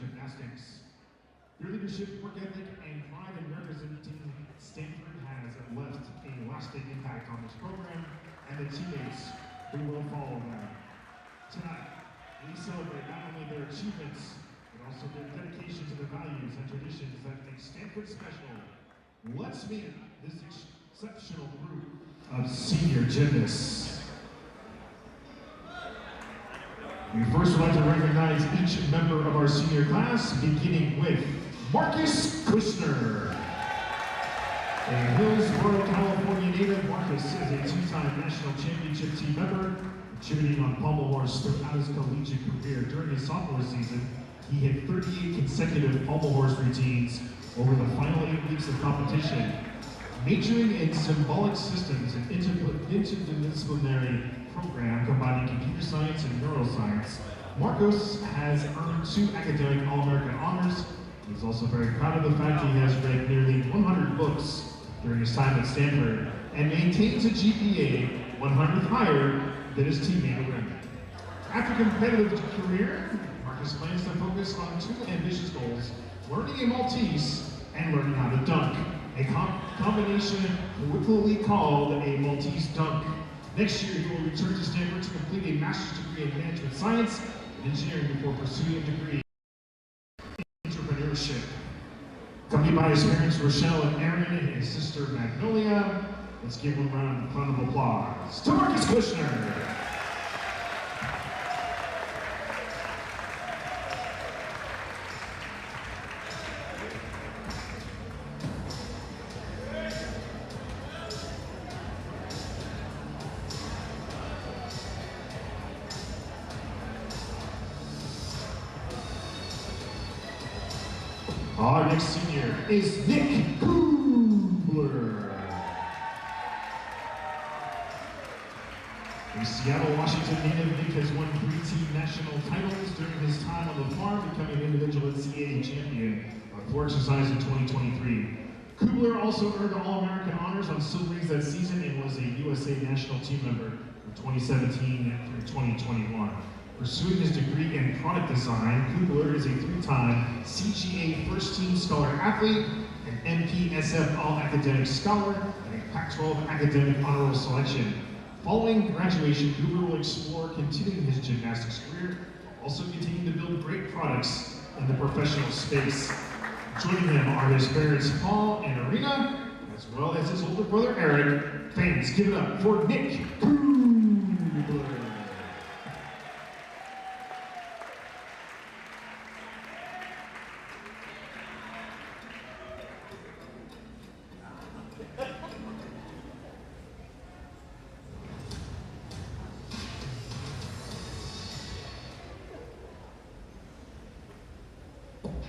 Gymnastics. Your leadership, work ethic, and pride in representing Stanford has left a lasting impact on this program and the teammates who will follow them. Tonight, we celebrate not only their achievements, but also their dedication to the values and traditions that make Stanford special. Let's meet this exceptional group of senior gymnasts. We first would like to recognize each member of our senior class, beginning with Marcus Kushner. A Hillsborough, California native, Marcus is a two-time national championship team member, contributing on pommel horse throughout his collegiate career. During his sophomore season, he hit 38 consecutive pommel horse routines over the final 8 weeks of competition. Majoring in symbolic systems and interdisciplinary program combining computer science and neuroscience, Marcos has earned 2 academic All-American honors. He's also very proud of the fact he has read nearly 100 books during his time at Stanford and maintains a GPA 100th higher than his teammate Arun. After a competitive career, Marcus plans to focus on 2 ambitious goals: learning a Maltese and learning how to dunk, a combination colloquially called a Maltese dunk. Next year, he will return to Stanford to complete a master's degree in management science and engineering before pursuing a degree in entrepreneurship. Accompanied by his parents Rochelle and Aaron and his sister Magnolia, let's give one round of applause to Marcus Kushner. Our next senior is Nick Kubler. A Seattle, Washington native, Nick has won 3 team national titles during his time on the farm, becoming an individual NCAA champion for exercise in 2023. Kubler also earned All-American honors on still rings that season and was a USA national team member from 2017 through 2021. Pursuing his degree in product design, Kubler is a 3-time CGA first-team scholar athlete, an MPSF All-Academic Scholar, and a Pac-12 Academic Honor Roll selection. Following graduation, Kubler will explore continuing his gymnastics career, also continuing to build great products in the professional space. Joining him are his parents Paul and Arena, as well as his older brother Eric. Fans, give it up for Nick Kubler.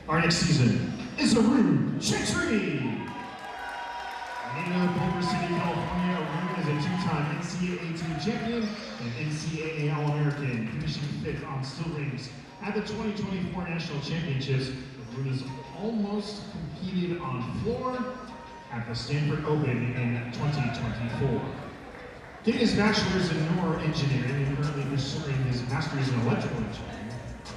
Our next season is Arun Chetry. Native of Culver City, California, Arun is a 2-time NCAA team champion and NCAA All-American, finishing 5th on still rings at the 2024 National Championships. Arun has almost competed on floor at the Stanford Open in 2024. Getting his bachelor's in neuroengineering and currently pursuing his master's in electrical engineering.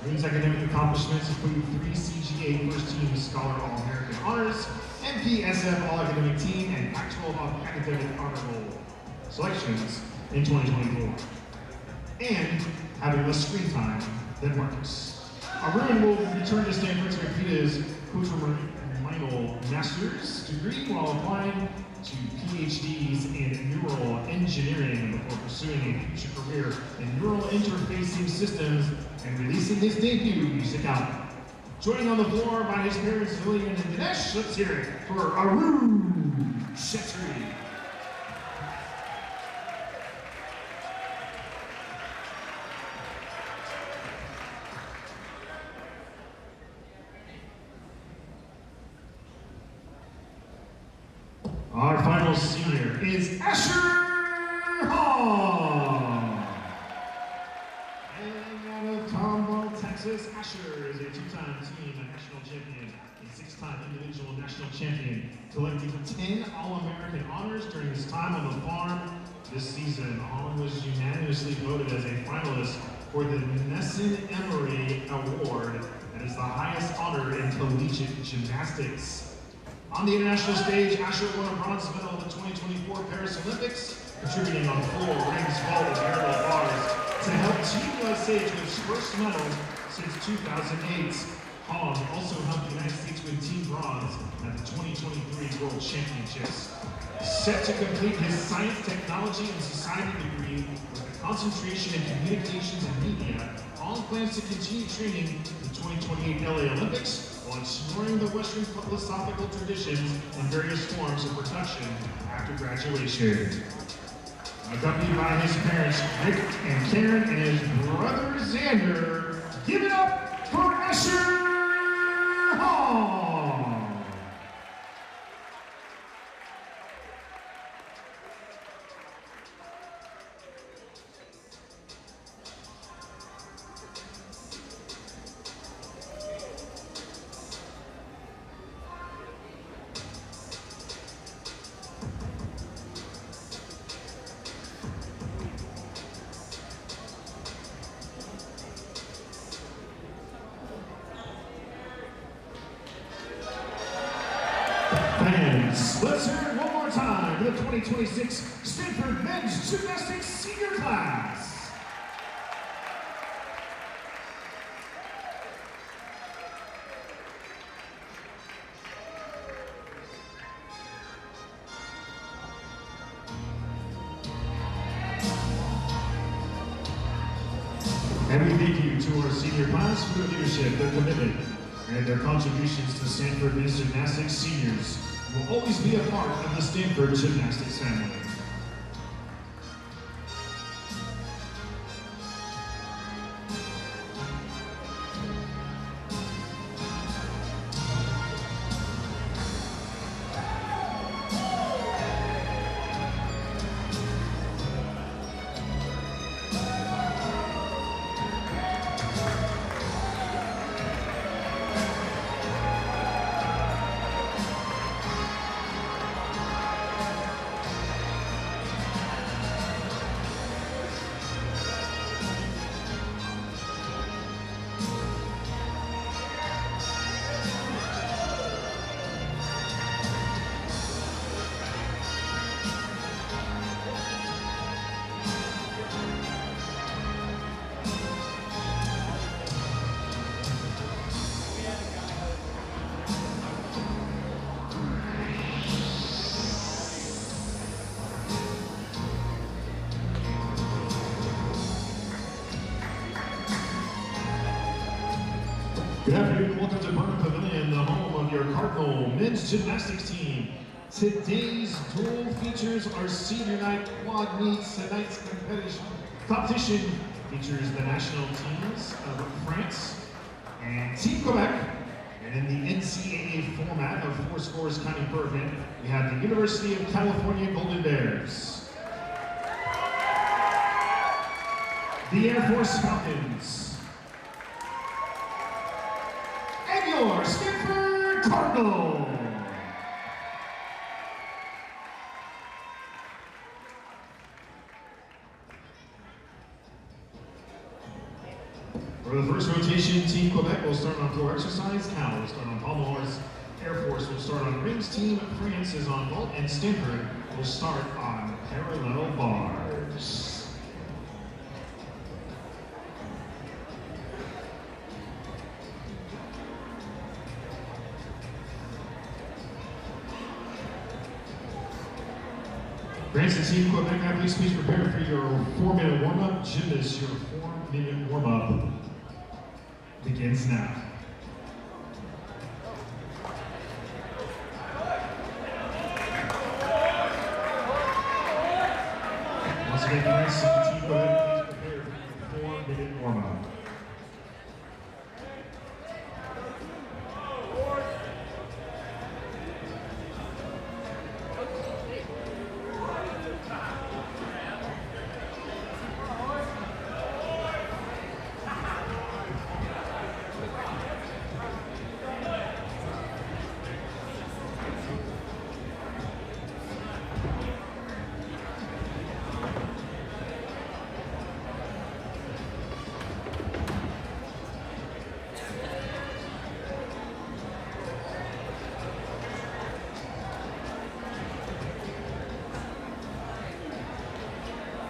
Arun's academic accomplishments include 3 CGA first-team Scholar All-American honors, MPSF All-Academic Team, and Pac-12 Academic Honor Roll selections in 2024, and having less screen time than Marcus. Arun will return to Stanford to complete his postterminal master's degree while applying to PhDs in neural engineering before pursuing a future career in neural interfacing systems and releasing his debut music album. Joining on the floor by his parents Lillian and Dinesh, let's hear it for Arun Chetry. Our final senior is Asher Hall. Hailing out of Tomball, Texas, Asher is a 2-time team national champion, a 6-time individual national champion, collecting 10 All-American honors during his time on the farm this season. Holland was unanimously voted as a finalist for the Nesson Emery Award, that is the highest Collegiate Gymnastics. On the international stage, Asher won a bronze medal at the 2024 Paris Olympics, contributing on floor, rings, vault, and parallel bars to help Team USA to its first medal since 2008. Hong also helped the United States win team bronze at the 2023 World Championships. Set to complete his science, technology, and society degree with a concentration in communications and media, Hong plans to continue training the 2028 LA Olympics while exploring the Western philosophical traditions and various forms of production after graduation. Accompanied by his parents, Rick and Karen, and his brother, Xander, give it up for Asher Hong! Fans, let's hear it one more time for the 2026 Stanford Men's Gymnastics Senior Class. And we thank you to our senior class for their leadership, their commitment, and their contributions to Stanford Men's Gymnastics seniors will always be a part of the Stanford Gymnastics family. Good afternoon, welcome to Burnham Pavilion, the home of your Cardinal men's gymnastics team. Today's duel features our senior night quad meets. Tonight's competition features the national teams of France and Team Quebec. And in the NCAA format of 4 scores counting per event, we have the University of California Golden Bears, the Air Force Falcons, your Stanford Cardinal. For the first rotation, Team Quebec will start on floor exercise, Cal will start on pommels, Air Force will start on rings, Team France is on vault, and Stanford will start on parallel bars. France and Team Quebec athletes, please prepare for your 4-minute warm-up. Gymnasts, your 4-minute warm-up begins now. Once again, France and Team Quebec, please prepare for your 4-minute warm-up.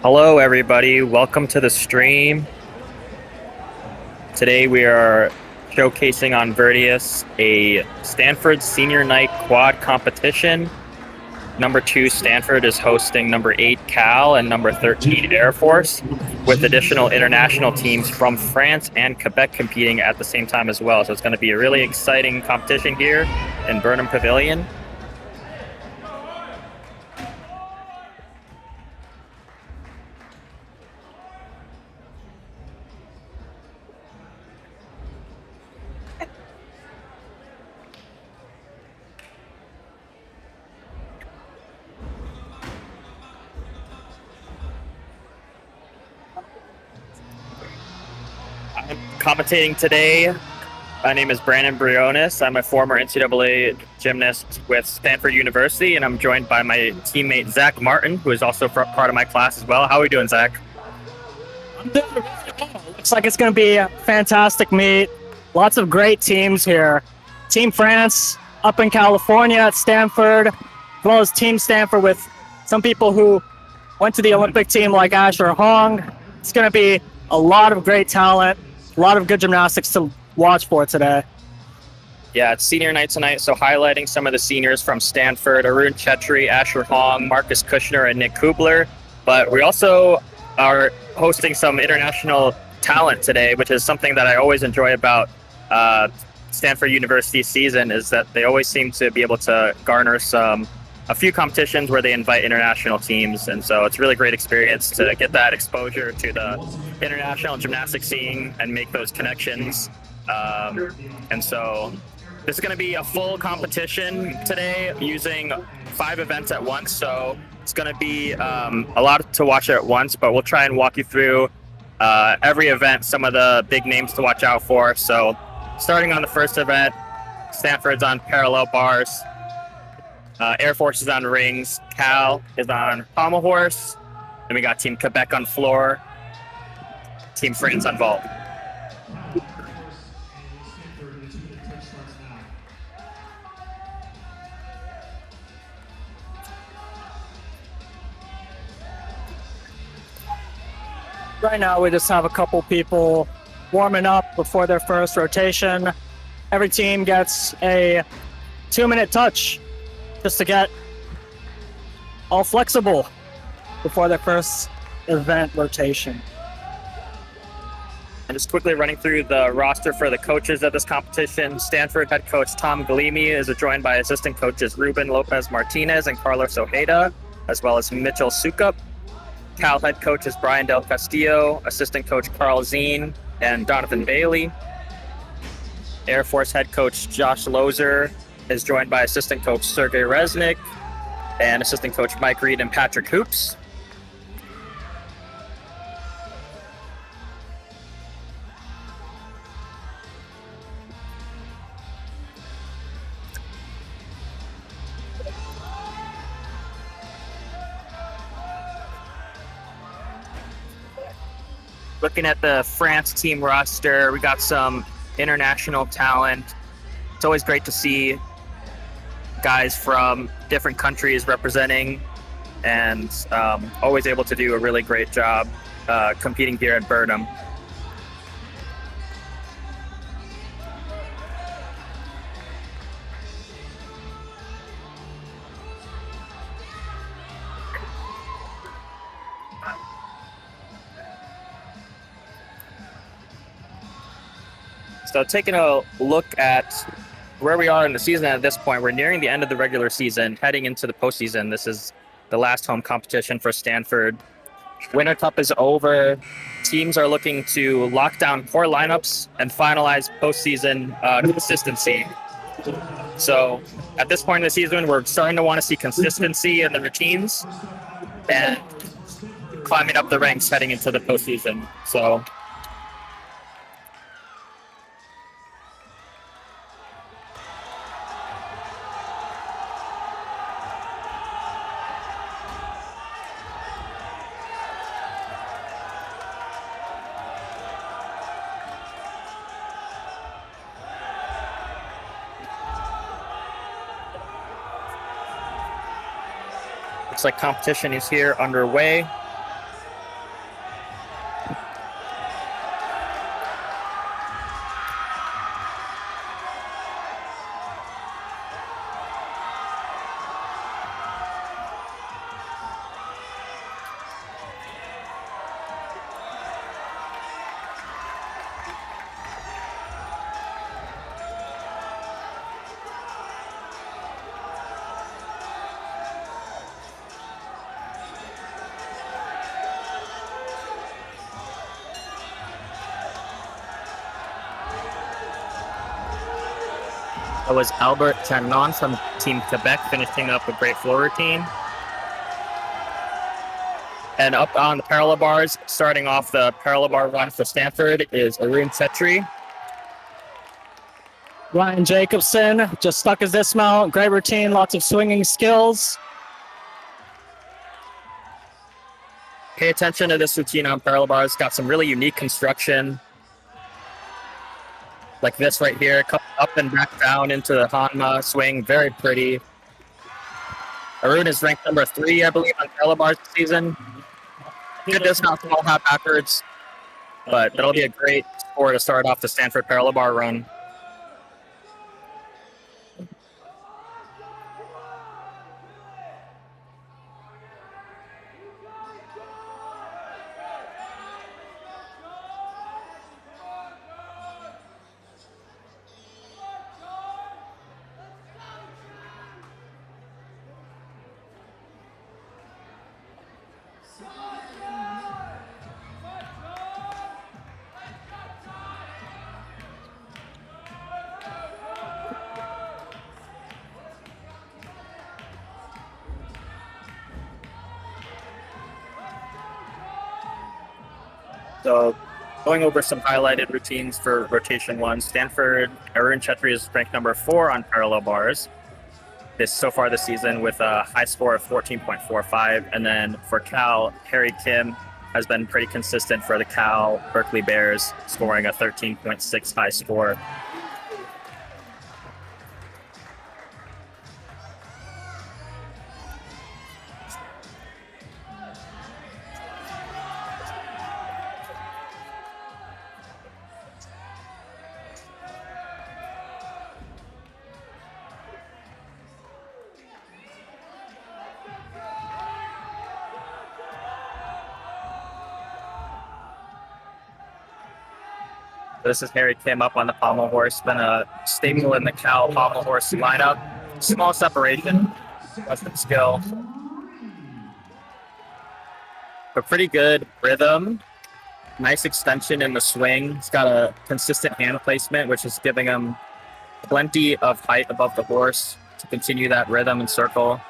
Hello everybody, welcome to the stream. Today we are showcasing on Virtius a Stanford senior night quad competition. Number 2 Stanford is hosting number 8 Cal and number 13 Air Force, with additional international teams from France and Quebec competing at the same time as well. So it's going to be a really exciting competition here in Burnham Pavilion. I'm commentating today. My name is Brandon Briones. I'm a former NCAA gymnast with Stanford University, and I'm joined by my teammate Zach Martin, who is also part of my class as well. How are we doing, Zach? I'm doing really well. Looks like it's going to be a fantastic meet. Lots of great teams here. Team France up in California at Stanford, as well as Team Stanford with some people who went to the Olympic team like Asher Hong. It's going to be a lot of great talent, a lot of good gymnastics to watch for today. Yeah, it's senior night tonight, so highlighting some of the seniors from Stanford: Arun Chetry, Asher Hong, Marcus Kushner, and Nick Kubler. But we also are hosting some international talent today, which is something that I always enjoy about Stanford University's season, is that they always seem to be able to garner a few competitions where they invite international teams, and so it's a really great experience to get that exposure to the international gymnastics scene and make those connections. And so this is going to be a full competition today using 5 events at once, so it's going to be a lot to watch at once, but we'll try and walk you through every event, some of the big names to watch out for. So starting on the first event, Stanford's on parallel bars, Air Force is on rings, Cal is on pommel horse, and we got Team Quebec on floor, Team France on vault. Right now, we just have a couple people warming up before their first rotation. Every team gets a 2-minute touch just to get all flexible before their first event rotation. And just quickly running through the roster for the coaches of this competition: Stanford head coach Tom Galimi is joined by assistant coaches Ruben Lopez Martinez and Carlos Ojeda, as well as Mitchell Sukup. Cal head coach is Brian Del Castillo, assistant coach Carl Zine and Donovan Bailey. Air Force head coach Josh Lozer is joined by assistant coach Sergey Resnick and assistant coach Mike Reed and Patrick Hoops. Looking at the France team roster, we got some international talent. It's always great to see guys from different countries representing, and always able to do a really great job competing here at Burnham. So taking a look at where we are in the season at this point, we're nearing the end of the regular season, heading into the postseason. This is the last home competition for Stanford. Winter Cup is over. Teams are looking to lock down core lineups and finalize postseason consistency. So at this point in the season, we're starting to want to see consistency in the routines and climbing up the ranks heading into the postseason. So looks like competition is here underway. That was Albert Chanon from Team Quebec finishing up a great floor routine. And up on the parallel bars, starting off the parallel bar run for Stanford is Arun Chetry. Ryan Jacobson just stuck his dismount. Great routine, lots of swinging skills. Pay attention to this routine on parallel bars. Got some really unique construction. Like this right here, up and back down into the Hanma swing. Very pretty. Arun is ranked number 3, I believe, on parallel bars this season. Good dismount small hop backwards, but that'll be a great score to start off the Stanford parallel bar run. So going over some highlighted routines for rotation 1, Stanford, Arun Chetry is ranked number 4 on parallel bars so far this season with a high score of 14.45. And then for Cal, Harry Kim has been pretty consistent for the Cal Berkeley Bears, scoring a 13.6 high score. This is Harry Kim up on the pommel horse. Been a staple in the Cal pommel horse lineup. Small separation, Western skill. But pretty good rhythm. Nice extension in the swing. He's got a consistent hand placement, which is giving him plenty of height above the horse to continue that rhythm and circle.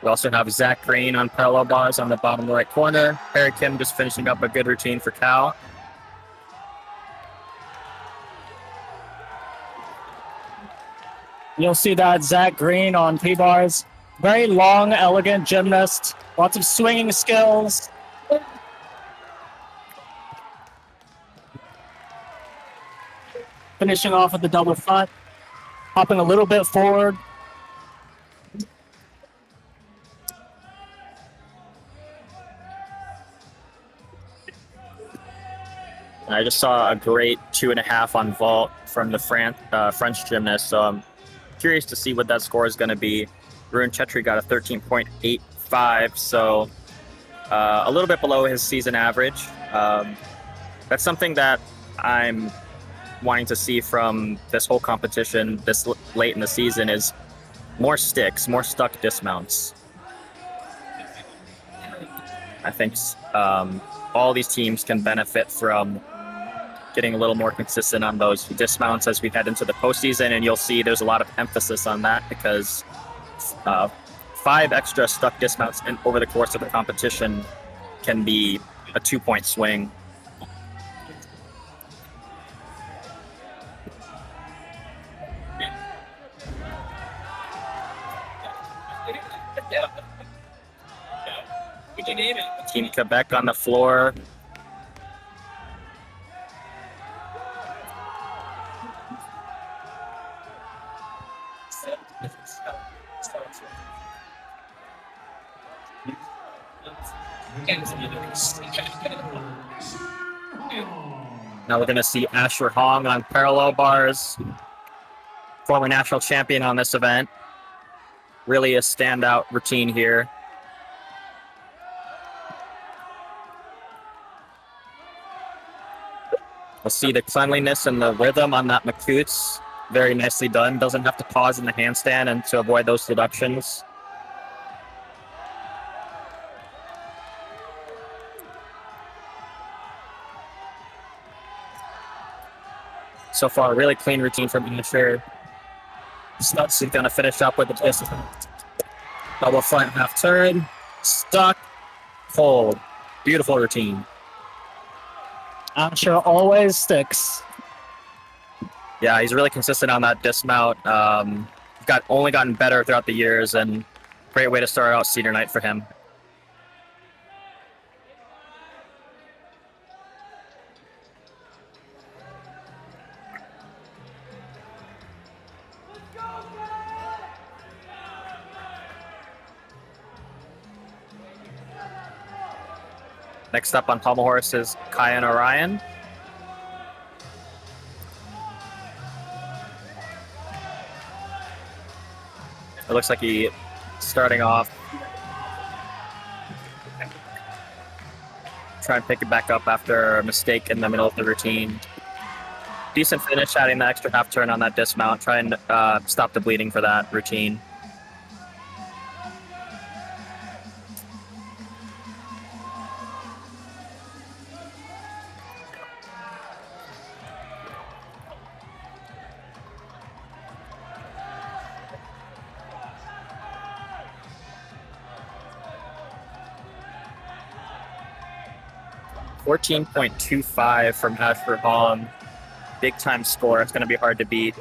We also have Zach Green on parallel bars on the bottom right corner. Harry Kim just finishing up a good routine for Cal. You'll see that Zach Green on P-bars. Very long, elegant gymnast. Lots of swinging skills. Finishing off with the double front. Hopping a little bit forward. I just saw a great 2.5 on vault from the French gymnast, so I'm curious to see what that score is going to be. Arun Chetry got a 13.85, so a little bit below his season average. That's something that I'm wanting to see from this whole competition this late in the season is more sticks, more stuck dismounts. I think all these teams can benefit from getting a little more consistent on those dismounts as we head into the postseason, and you'll see there's a lot of emphasis on that because 5 extra stuck dismounts over the course of the competition can be a 2-point swing. Team Quebec on the floor. Now we're going to see Asher Hong on parallel bars, former national champion on this event. Really a standout routine here. We'll see the cleanliness and the rhythm on that Makut's. Very nicely done. Doesn't have to pause in the handstand and to avoid those deductions. So far, really clean routine from Kushner. Stuck's going to finish up with the double front half turn. Stuck. Hold. Beautiful routine. Asher always sticks. Yeah, he's really consistent on that dismount. Only gotten better throughout the years, and great way to start out senior night for him. Next up on pommel horse is Kyan Orion. It looks like he's starting off. Try and pick it back up after a mistake in the middle of the routine. Decent finish, adding the extra half turn on that dismount. Try and stop the bleeding for that routine. .25 from Asher Hong. Big time score. It's going to be hard to beat.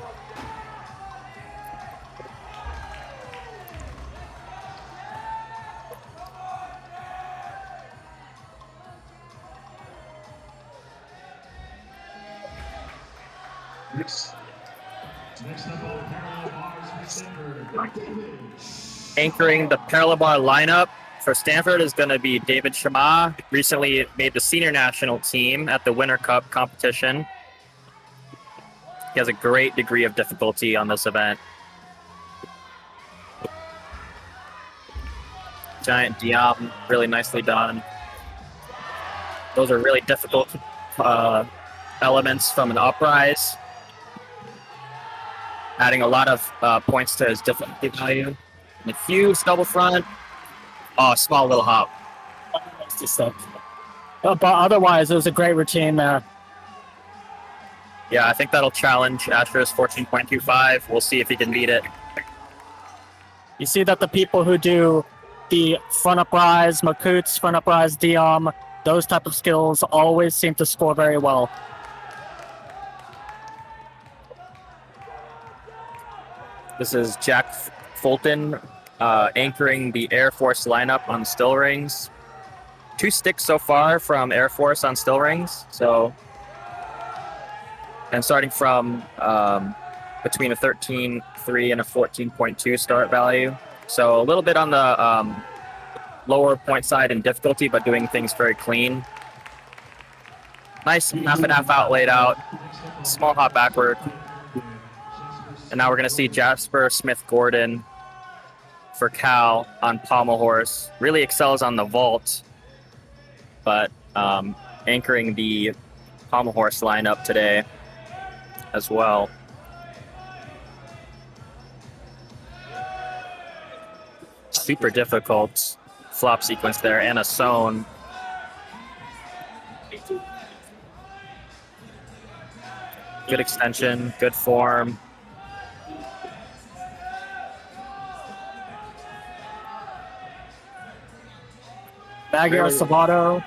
Anchoring the parallel bar lineup for Stanford is going to be David Shama. Recently made the senior national team at the Winter Cup competition. He has a great degree of difficulty on this event. Giant Diam, really nicely done. Those are really difficult elements from an uprise. Adding a lot of points to his difficulty value. And a huge double front. Oh, small little hop. But otherwise, it was a great routine there. Yeah, I think that'll challenge Asher's 14.25. We'll see if he can beat it. You see that the people who do the front uprise, Makuts, front uprise, Diam, those type of skills always seem to score very well. This is Jack Fulton anchoring the Air Force lineup on still rings. 2 sticks so far from Air Force on still rings. And starting from between a 13.3 and a 14.2 start value. So a little bit on the lower point side in difficulty, but doing things very clean. Nice half and half out laid out. Small hop backward. And now we're going to see Jasper Smith-Gordon for Cal on pommel horse. Really excels on the vault, but anchoring the pommel horse lineup today as well. Super difficult flop sequence there and a sewn. Good extension, good form. Baguio Sabato.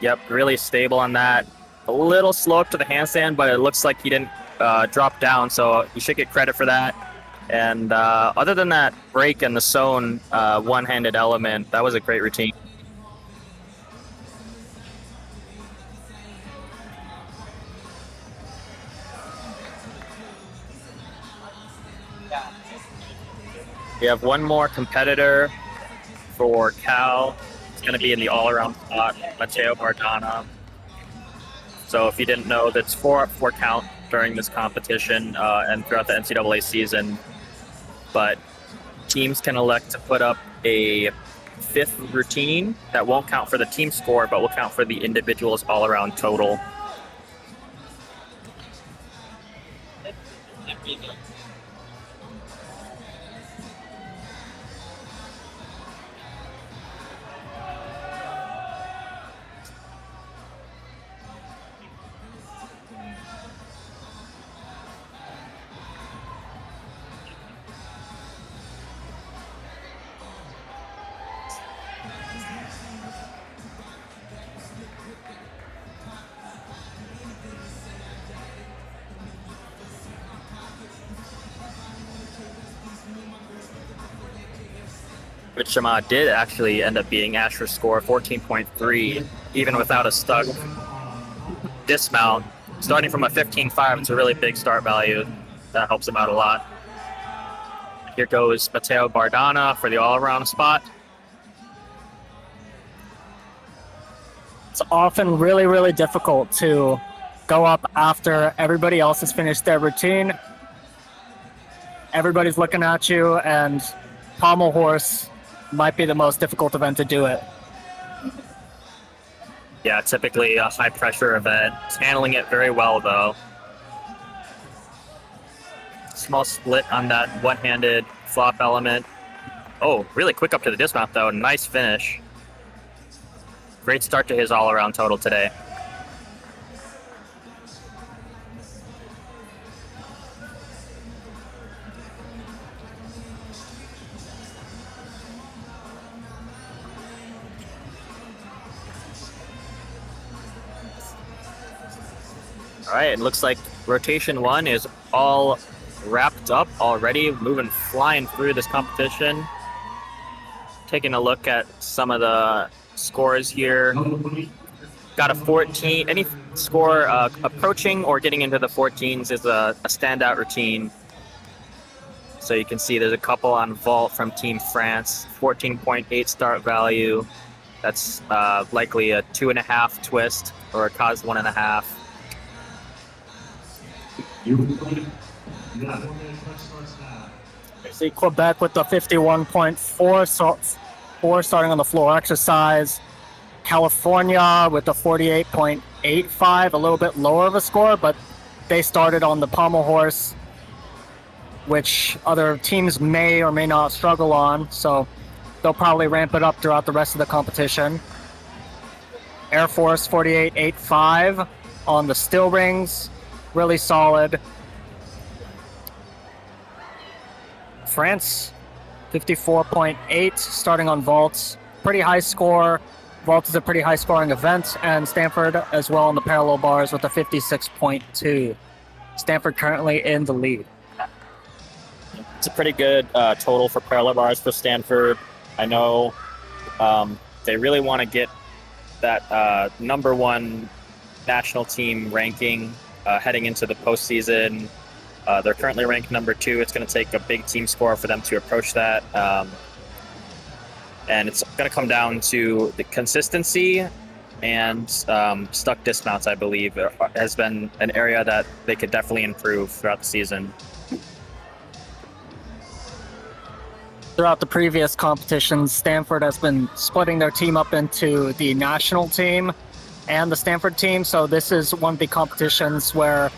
Yep, really stable on that. A little slow up to the handstand, but it looks like he didn't drop down, so you should get credit for that. And other than that break and the sewn one-handed element, that was a great routine. We have one more competitor for Cal. It's going to be in the all-around spot, Mateo Bardana. So if you didn't know, that's 4-up-4 count during this competition and throughout the NCAA season. But teams can elect to put up a 5th routine that won't count for the team score, but will count for the individual's all-around total. which did actually end up being Asher's score, 14.3, even without a stuck dismount. Starting from a 15.5, it's a really big start value. That helps him out a lot. Here goes Matteo Bardana for the all-around spot. It's often really, really difficult to go up after everybody else has finished their routine. Everybody's looking at you, and pommel horse might be the most difficult event to do it. Yeah, typically a high-pressure event. He's handling it very well, though. Small split on that one-handed flop element. Oh, really quick up to the dismount, though. Nice finish. Great start to his all-around total today. All right, it looks like rotation 1 is all wrapped up already, flying through this competition. Taking a look at some of the scores here. Got a 14. Any score approaching or getting into the 14s is a standout routine. So you can see there's a couple on vault from Team France, 14.8 start value. That's likely a 2.5 twist or a cause 1.5. See Quebec with the 51.4 starting on the floor exercise. California with the 48.85, a little bit lower of a score, but they started on the pommel horse, which other teams may or may not struggle on, so they'll probably ramp it up throughout the rest of the competition. Air Force 48.85 on the still rings, really solid. France 54.8 starting on vaults, pretty high score. Vault is a pretty high scoring event, and Stanford as well on the parallel bars with a 56.2. Stanford currently in the lead. It's a pretty good total for parallel bars for Stanford. I know they really want to get that #1 national team ranking heading into the postseason. They're currently ranked #2. It's going to take a big team score for them to approach that. And it's going to come down to the consistency and stuck dismounts, I believe, has been an area that they could definitely improve throughout the season. Throughout the previous competitions, Stanford has been splitting their team up into the national team and the Stanford team. So this is one of the competitions where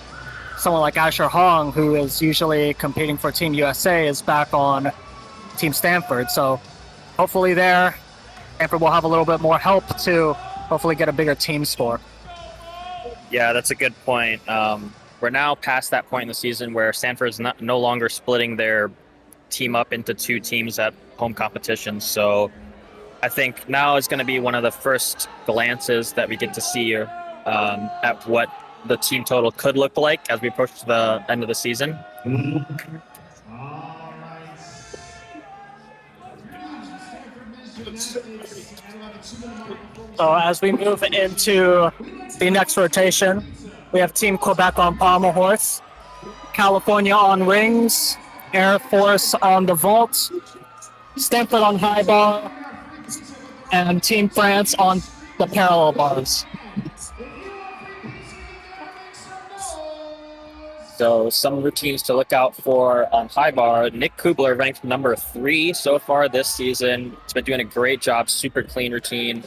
someone like Asher Hong, who is usually competing for Team USA, is back on Team Stanford. So hopefully there, Stanford will have a little bit more help to hopefully get a bigger team score. Yeah, that's a good point. We're now past that point in the season where Stanford's no longer splitting their team up into 2 teams at home competitions. So I think now is going to be one of the first glances that we get to see at what the team total could look like as we approach the end of the season. So as we move into the next rotation, we have Team Quebec on pommel horse, California on rings, Air Force on the vault, Stanford on high bar, and Team France on the parallel bars. So some routines to look out for on high bar. Nick Kubler ranked #3 so far this season. He's been doing a great job, super clean routine.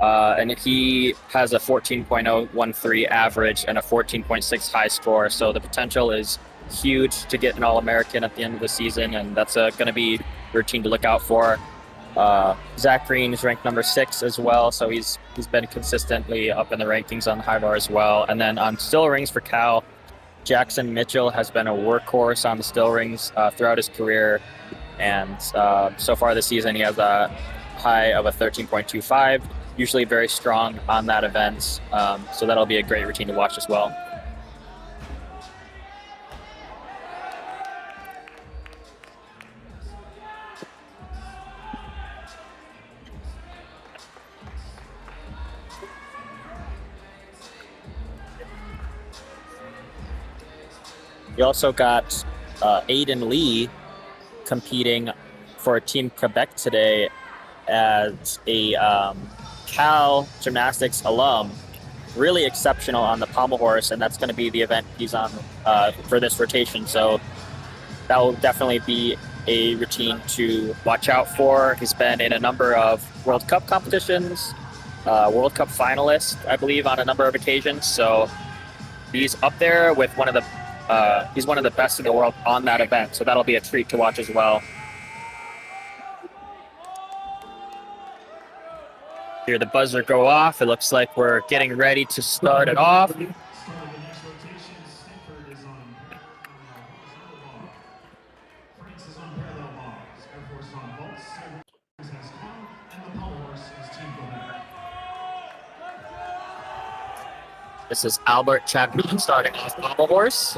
And he has a 14.013 average and a 14.6 high score. So the potential is huge to get an All-American at the end of the season, and that's going to be a routine to look out for. Zach Green is ranked #6 as well, so he's been consistently up in the rankings on the high bar as well. And then on still rings for Cal, Jackson Mitchell has been a workhorse on the still rings throughout his career, and so far this season he has a high of a 13.25, usually very strong on that event, so that'll be a great routine to watch as well. We also got Aiden Lee competing for Team Quebec today as a Cal Gymnastics alum. Really exceptional on the pommel horse, and that's going to be the event he's on for this rotation. So that will definitely be a routine to watch out for. He's been in a number of World Cup competitions, World Cup finalist, I believe, on a number of occasions. So he's up there with he's one of the best in the world on that event. So that'll be a treat to watch as well. Hear the buzzer go off. It looks like we're getting ready to start it off. Start of the next rotation, Stanford is on horizontal bar. France is on parallel bars. Air Force is on vaults. Has Cal, and the pommel horse is Team Quebec. This is Albert Chapman starting off pommel horse.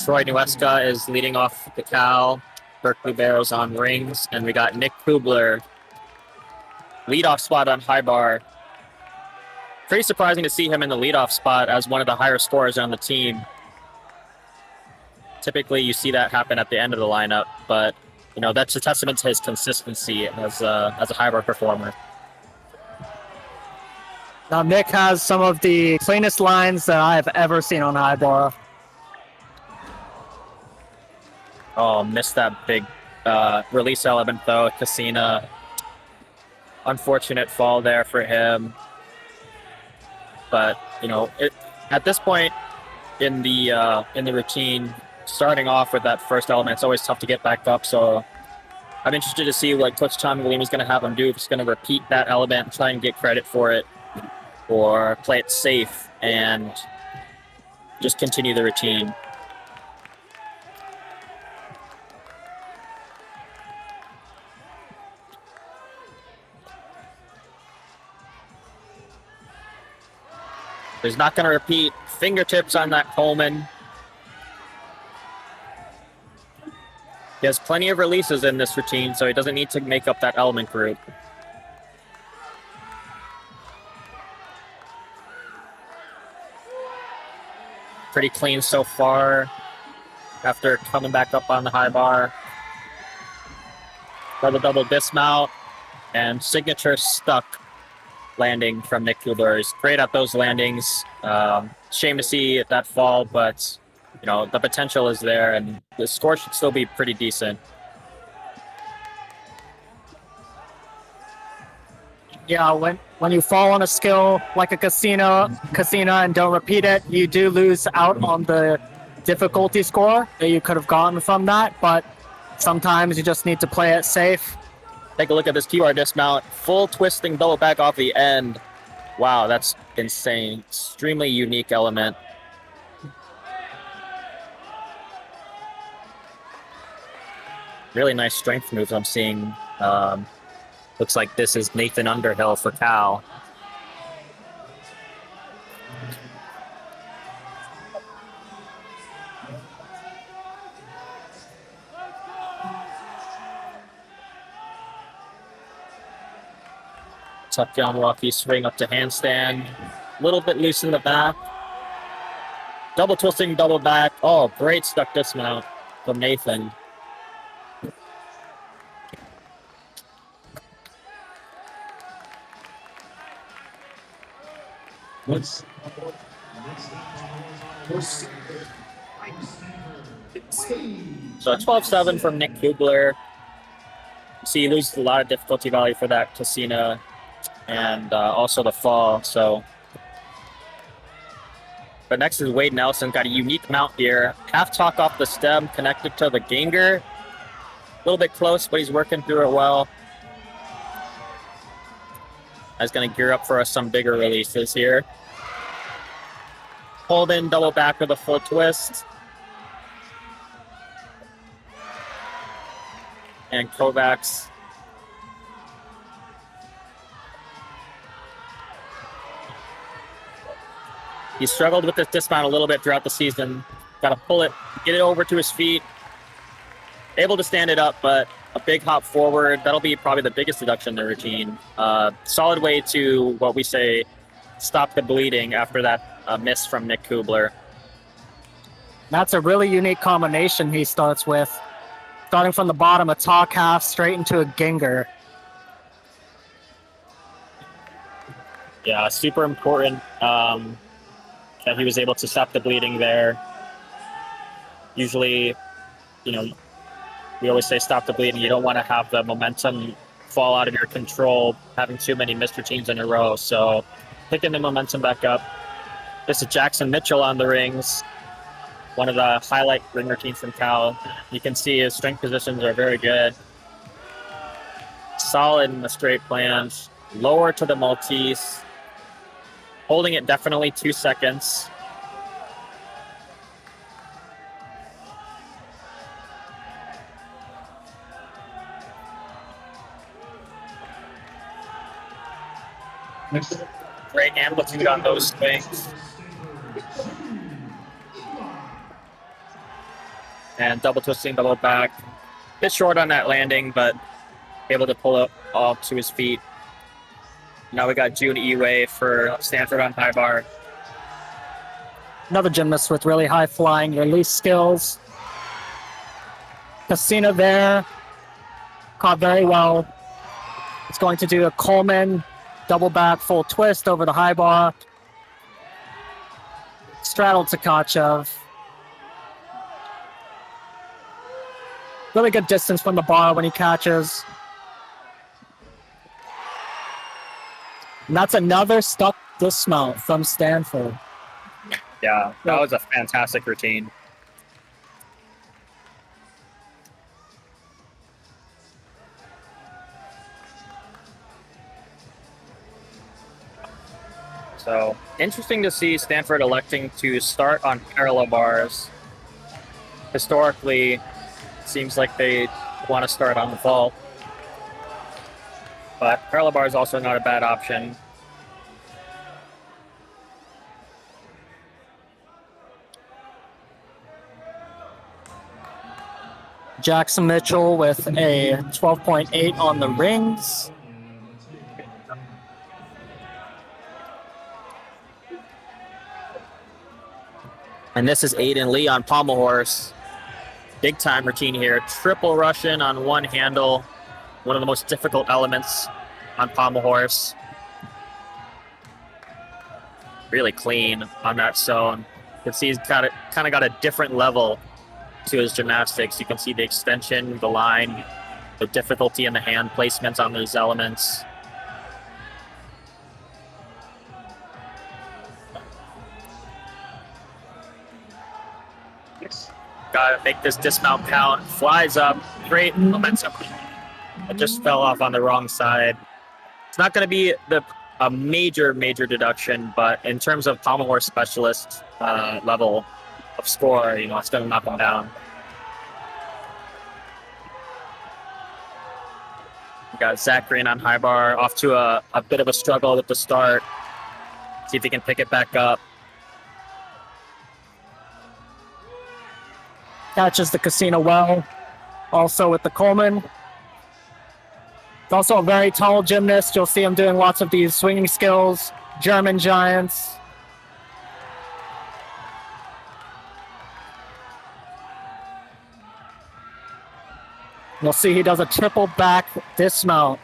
Troy Nuesca is leading off the Cal. Berkeley Barrows on rings, and we got Nick Kubler leadoff spot on high bar. Pretty surprising to see him in the leadoff spot as one of the higher scorers on the team. Typically, you see that happen at the end of the lineup, but you know that's a testament to his consistency as a high bar performer. Now, Nick has some of the cleanest lines that I have ever seen on high bar. Oh, missed that big release element though. Cassina, unfortunate fall there for him. But you know, at this point in the routine, starting off with that first element, it's always tough to get back up. So I'm interested to see what Coach Tom Galima is going to have him do. If he's going to repeat that element, try and get credit for it, or play it safe and just continue the routine. He's not going to repeat fingertips on that Coleman. He has plenty of releases in this routine, so he doesn't need to make up that element group. Pretty clean so far after coming back up on the high bar. Double dismount and signature stuck landing from Nick Kubler. He's great at those landings. Shame to see that fall, but you know the potential is there, and the score should still be pretty decent. Yeah, when you fall on a skill like a casino, and don't repeat it, you do lose out on the difficulty score that you could have gotten from that. But sometimes you just need to play it safe. Take a look at this QR dismount. Full twisting double back off the end. Wow, that's insane. Extremely unique element. Really nice strength moves I'm seeing. Looks like this is Nathan Underhill for Cal. Tuck down Rocky swing up to handstand. A little bit loose in the back. Double twisting, double back. Oh, great stuck dismount from Nathan. So 12-7 from Nick Kubler. See, he loses a lot of difficulty value for that Cassina and also the fall. So, but next is Wade Nelson. Got a unique mount here. Half talk off the stem, connected to the ganger. A little bit close, but he's working through it well. He's going to gear up for some bigger releases here. Hold in, double back with a full twist. And Kovacs. He struggled with this dismount a little bit throughout the season. Got to pull it, get it over to his feet. Able to stand it up, but a big hop forward. That'll be probably the biggest deduction in the routine. Solid way to, what we say, stop the bleeding after that a miss from Nick Kubler. That's a really unique combination he starts with. Starting from the bottom, a talk half straight into a ginger. Yeah, super important that he was able to stop the bleeding there. Usually, you know, we always say stop the bleeding. You don't want to have the momentum fall out of your control, having too many missed routines in a row. So picking the momentum back up. This is Jackson Mitchell on the rings. One of the highlight ring routines from Cal. You can see his strength positions are very good. Solid in the straight plans. Lower to the Maltese. Holding it definitely 2 seconds. Great amplitude on those swings. And double twisting, double back. Bit short on that landing, but able to pull it off to his feet. Now we got June Eway for Stanford on high bar. Another gymnast with really high flying release skills. Casina there. Caught very well. It's going to do a Coleman double back full twist over the high bar. Straddled Tkachev. Really good distance from the bar when he catches. And that's another stuck dismount from Stanford. Yeah, that was a fantastic routine. So interesting to see Stanford electing to start on parallel bars. Historically, it seems like they want to start on the vault. But parallel bar is also not a bad option. Jackson Mitchell with a 12.8 on the rings. And this is Aiden Lee on pommel horse. Big time routine here. Triple Russian on one handle. One of the most difficult elements on pommel horse. Really clean on that zone. You can see he's kind of got a different level to his gymnastics. You can see the extension, the line, the difficulty in the hand placements on those elements. Gotta make this dismount count. Flies up. Great momentum. It just fell off on the wrong side. It's not going to be a major deduction, but in terms of pommel horse specialist level of score, you know, it's going to knock him down. We got Zach Green on high bar, off to a bit of a struggle at the start. See if he can pick it back up. Catches the Casino well. Also with the Coleman. He's also a very tall gymnast. You'll see him doing lots of these swinging skills. German giants. You'll see he does a triple back dismount.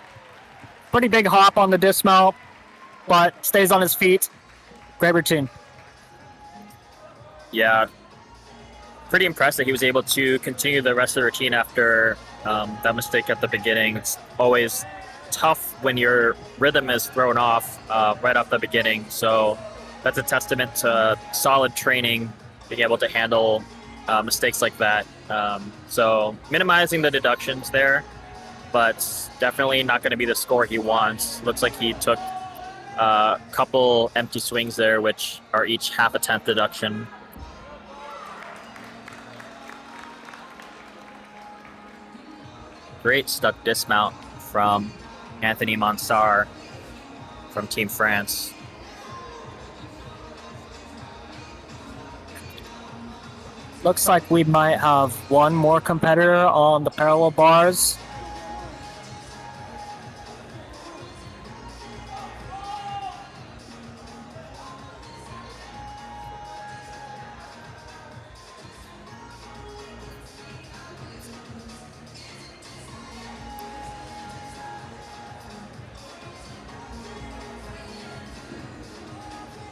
Pretty big hop on the dismount, but stays on his feet. Great routine. Yeah. Pretty impressed that he was able to continue the rest of the routine after that mistake at the beginning. It's always tough when your rhythm is thrown off right off the beginning. So that's a testament to solid training, being able to handle mistakes like that. So minimizing the deductions there, but definitely not going to be the score he wants. Looks like he took a couple empty swings there, which are each half a tenth deduction. Great stuck dismount from Anthony Monsar from Team France. Looks like we might have one more competitor on the parallel bars.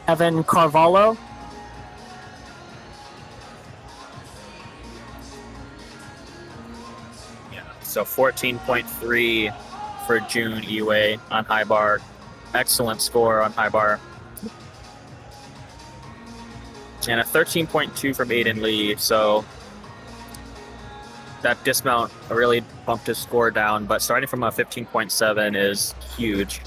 Evan Carvalho. Yeah. So 14.3 for June Eway on high bar. Excellent score on high bar. And a 13.2 from Aiden Lee. So that dismount really bumped his score down, but starting from a 15.7 is huge.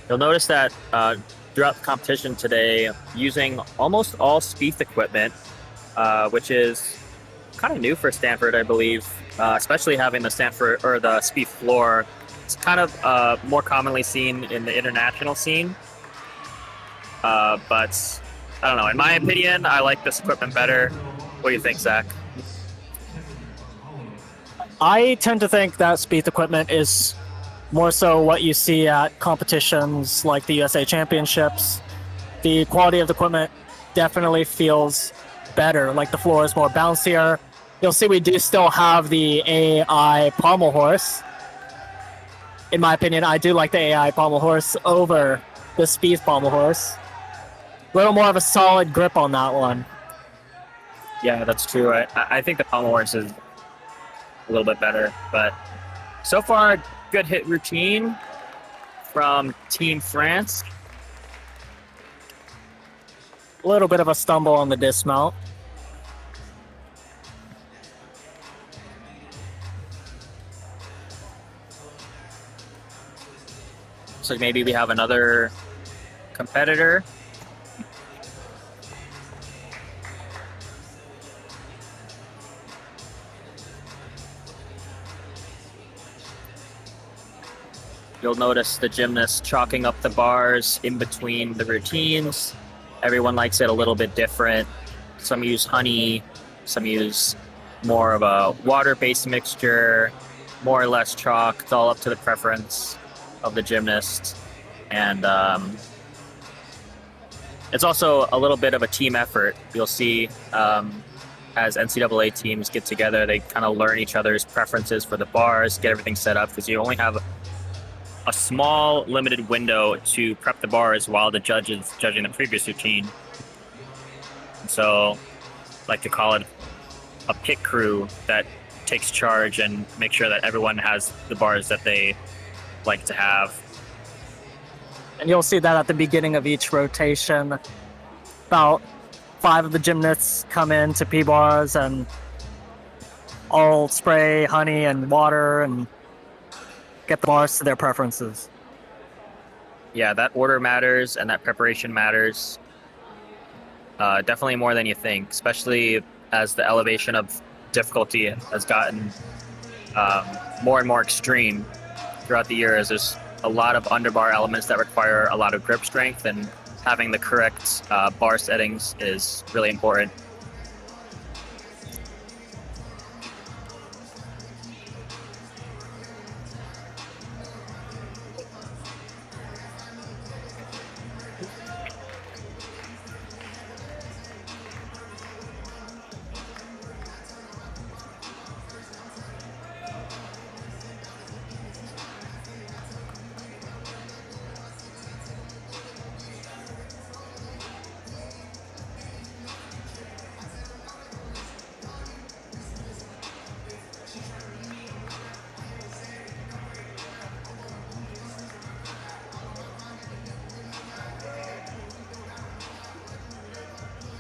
You'll notice that throughout the competition today, using almost all Spieth equipment, which is kind of new for Stanford, I believe, especially having the Stanford or the Spieth floor. It's kind of more commonly seen in the international scene. But I don't know. In my opinion, I like this equipment better. What do you think, Zach? I tend to think that Spieth equipment is more so what you see at competitions like the USA Championships. The quality of the equipment definitely feels better, like the floor is more bouncier. You'll see we do still have the AI pommel horse. In my opinion, I do like the AI pommel horse over the Spieth pommel horse. A little more of a solid grip on that one. Yeah, that's true. I think the pommel horse is a little bit better, but so far, good hit routine from Team France. A little bit of a stumble on the dismount. So maybe we have another competitor. You'll notice the gymnasts chalking up the bars in between the routines. Everyone likes it a little bit different. Some use honey, some use more of a water-based mixture, more or less chalk. It's all up to the preference of the gymnast. And it's also a little bit of a team effort. You'll see as NCAA teams get together, they kind of learn each other's preferences for the bars, get everything set up, because you only have a small limited window to prep the bars while the judge is judging the previous routine. So I like to call it a pit crew that takes charge and make sure that everyone has the bars that they like to have. And you'll see that at the beginning of each rotation. About 5 of the gymnasts come in to P-bars and all spray honey and water and get the bars to their preferences. Yeah, that order matters and that preparation matters. Definitely more than you think, especially as the elevation of difficulty has gotten more and more extreme throughout the years. There's a lot of underbar elements that require a lot of grip strength, and having the correct bar settings is really important.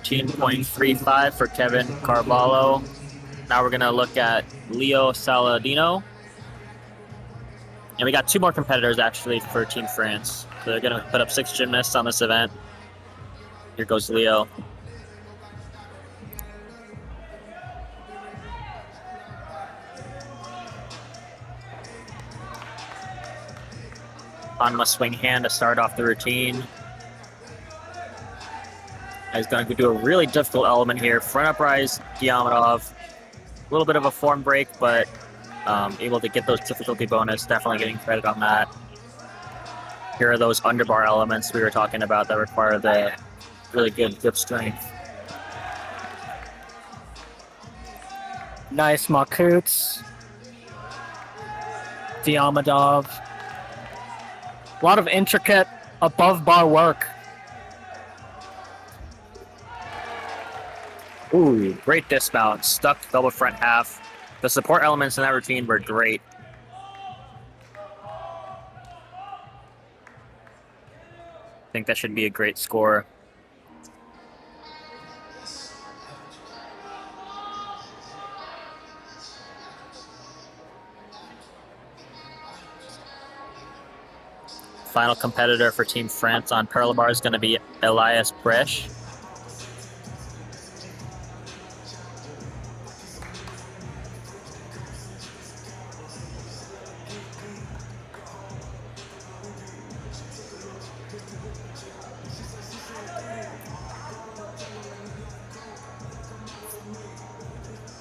.35 for Kevin Carvalho. Now we're going to look at Leo Saladino. And we got 2 more competitors actually for Team France. So they're going to put up 6 gymnasts on this event. Here goes Leo. On my swing hand to start off the routine. He's going to do a really difficult element here. Front uprise, Diamondov. A little bit of a form break, but able to get those difficulty bonus. Definitely getting credit on that. Here are those underbar elements we were talking about that require the really good grip strength. Nice Makuts. Diamondov. A lot of intricate above bar work. Ooh, great dismount. Stuck double front half. The support elements in that routine were great. I think that should be a great score. Final competitor for Team France on parallel bar is going to be Elias Bresch.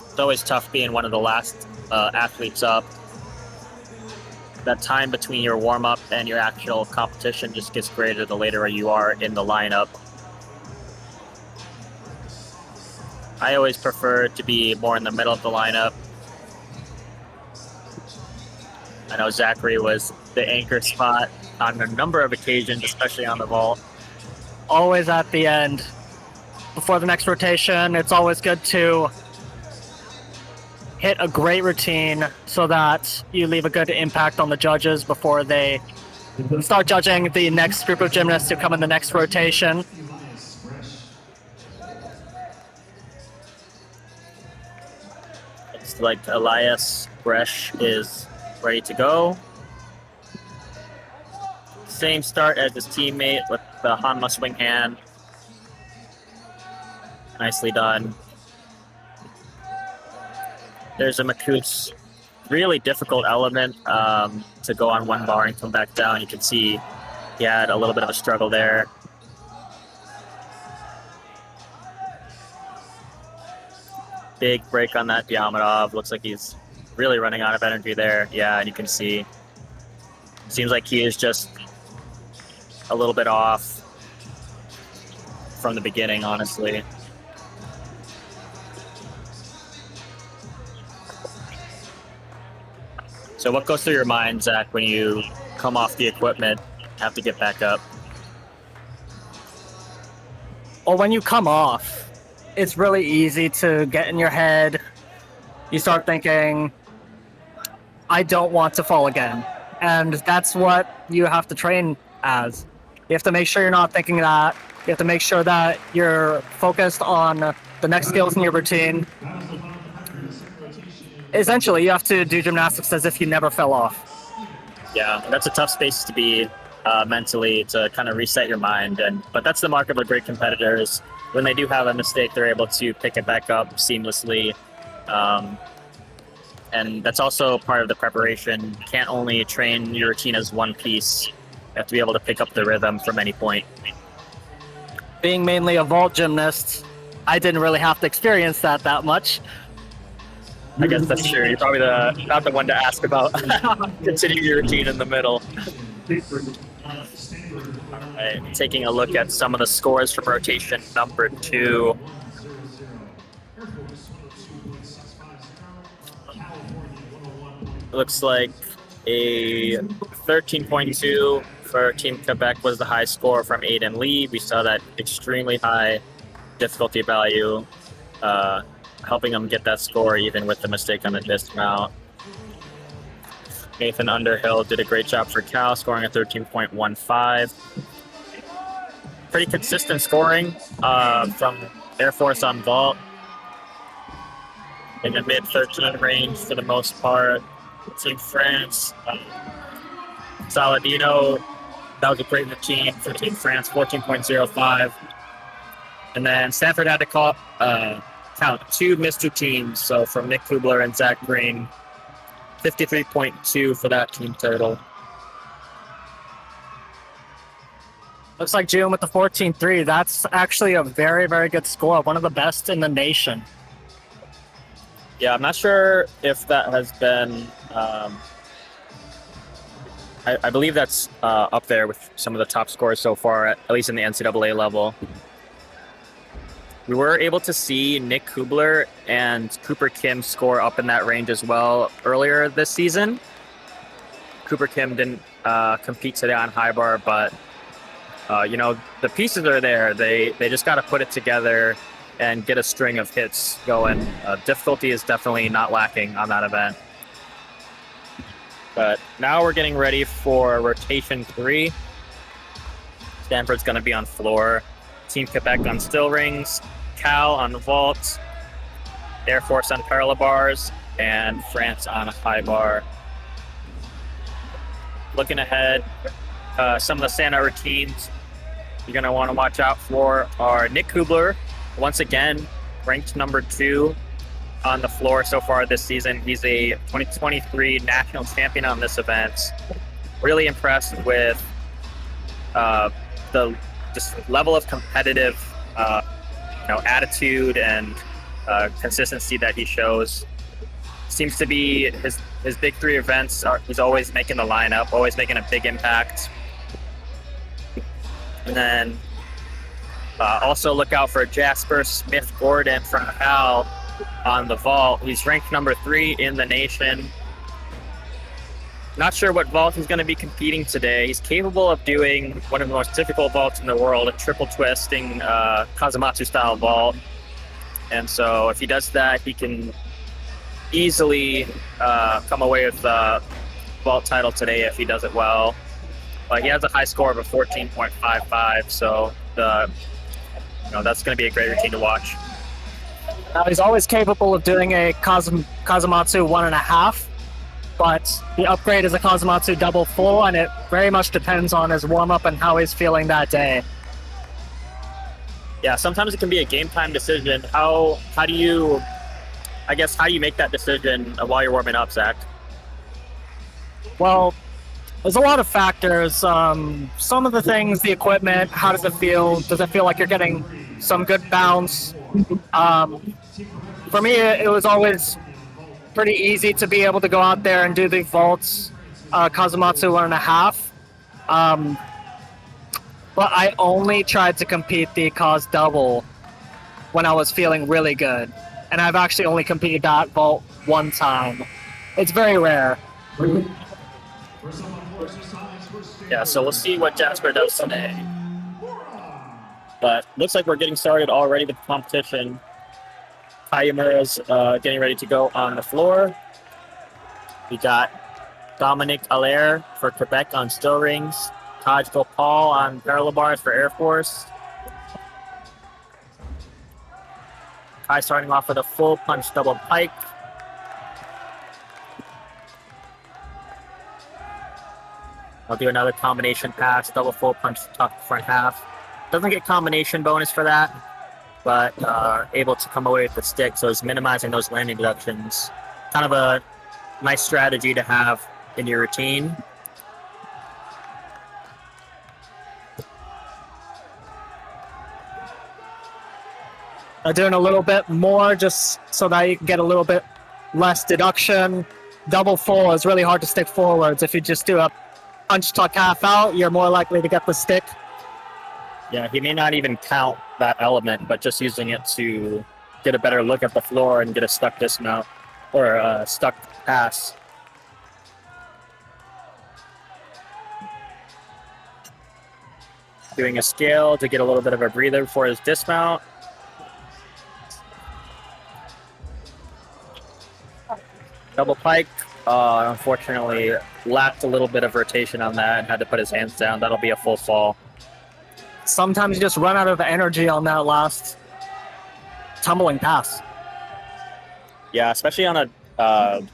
It's always tough being one of the last athletes up. That time between your warm-up and your actual competition just gets greater the later you are in the lineup. I always prefer to be more in the middle of the lineup. I know Zachary was the anchor spot on a number of occasions, especially on the vault. Always at the end. Before the next rotation, it's always good to hit a great routine so that you leave a good impact on the judges before they start judging the next group of gymnasts who come in the next rotation. It's like Elias Bresch is ready to go. Same start as his teammate with the Hanma swing hand. Nicely done. There's a Makuts, really difficult element to go on one bar and come back down. You can see he had a little bit of a struggle there. Big break on that Diamondov. Looks like he's really running out of energy there. Yeah, and you can see, seems like he is just a little bit off from the beginning, honestly. So what goes through your mind, Zach, when you come off the equipment, have to get back up? Well, when you come off, it's really easy to get in your head. You start thinking, I don't want to fall again. And that's what you have to train as. You have to make sure you're not thinking that. You have to make sure that you're focused on the next skills in your routine. Essentially, you have to do gymnastics as if you never fell off. Yeah, that's a tough space to be mentally, to kind of reset your mind. But that's the mark of a great competitor, is when they do have a mistake, they're able to pick it back up seamlessly. And that's also part of the preparation. You can't only train your routine as one piece. You have to be able to pick up the rhythm from any point. Being mainly a vault gymnast, I didn't really have to experience that much. I guess that's true. You're probably not the one to ask about continuing your routine in the middle. Right, taking a look at some of the scores from rotation number 2. Looks like a 13.2 for Team Quebec was the high score from Aiden Lee. We saw that extremely high difficulty value, helping them get that score even with the mistake on the dismount. Nathan Underhill did a great job for Cal, scoring a 13.15. Pretty consistent scoring from Air Force on vault. In the mid-13 range for the most part. Team France, Saladino, that was a great routine for Team France, 14.05. And then Stanford had to count 2 missed routines, so from Nick Kubler and Zach Green, 53.2 for that team total. Looks like June with the 14.3. That's actually a very, very good score, one of the best in the nation. Yeah, I'm not sure if that has been I believe that's up there with some of the top scorers so far, at least in the NCAA level. We were able to see Nick Kubler and Cooper Kim score up in that range as well earlier this season. Cooper Kim didn't compete today on high bar, but the pieces are there. They just got to put it together and get a string of hits going. Difficulty is definitely not lacking on that event. But now we're getting ready for rotation 3. Stanford's going to be on floor. Team Quebec on still rings, Cal on vaults, Air Force on parallel bars, and France on a high bar. Looking ahead, some of the standout routines you're going to want to watch out for are Nick Kubler, once again ranked number 2 on the floor so far this season. He's a 2023 national champion on this event. Really impressed with the just level of competitive attitude and consistency that he shows. Seems to be his big 3 events he's always making the lineup, always making a big impact. And then also look out for Jasper Smith Gordon from Cal on the vault. He's ranked number 3 in the nation. Not sure what vault he's going to be competing today. He's capable of doing one of the most difficult vaults in the world, a triple twisting Kazumatsu style vault. And so if he does that, he can easily come away with the vault title today if he does it well. But he has a high score of a 14.55, so that's going to be a great routine to watch. Now, he's always capable of doing a Kazumatsu 1.5, but the upgrade is a Kazumatsu double full, and it very much depends on his warm-up and how he's feeling that day. Yeah, sometimes it can be a game time decision. How do you make that decision while you're warming up, Zach? Well, there's a lot of factors. Some of the things, the equipment, how does it feel? Does it feel like you're getting some good bounce? For me, it was always pretty easy to be able to go out there and do the vaults, Kazumatsu 1.5. But I only tried to compete the Kaz double when I was feeling really good. And I've actually only competed that vault 1 time. It's very rare. Yeah, so we'll see what Jasper does today. But looks like we're getting started already with the competition. Kayamura's getting ready to go on the floor. We got Dominic Allaire for Quebec on still rings. Taj Gopal on parallel bars for Air Force. Kai starting off with a full punch double pike. I'll do another combination pass, double full punch top front half. Doesn't get combination bonus for that, but able to come away with the stick, so it's minimizing those landing deductions. Kind of a nice strategy to have in your routine. Doing a little bit more just so that you can get a little bit less deduction. Double full is really hard to stick forwards. If you just do a punch tuck half out, you're more likely to get the stick. Yeah, he may not even count that element, but just using it to get a better look at the floor and get a stuck dismount or a stuck pass. Doing a scale to get a little bit of a breather for his dismount. Double pike, unfortunately, lacked a little bit of rotation on that and had to put his hands down. That'll be a full fall. Sometimes you just run out of energy on that last tumbling pass. Yeah, especially on an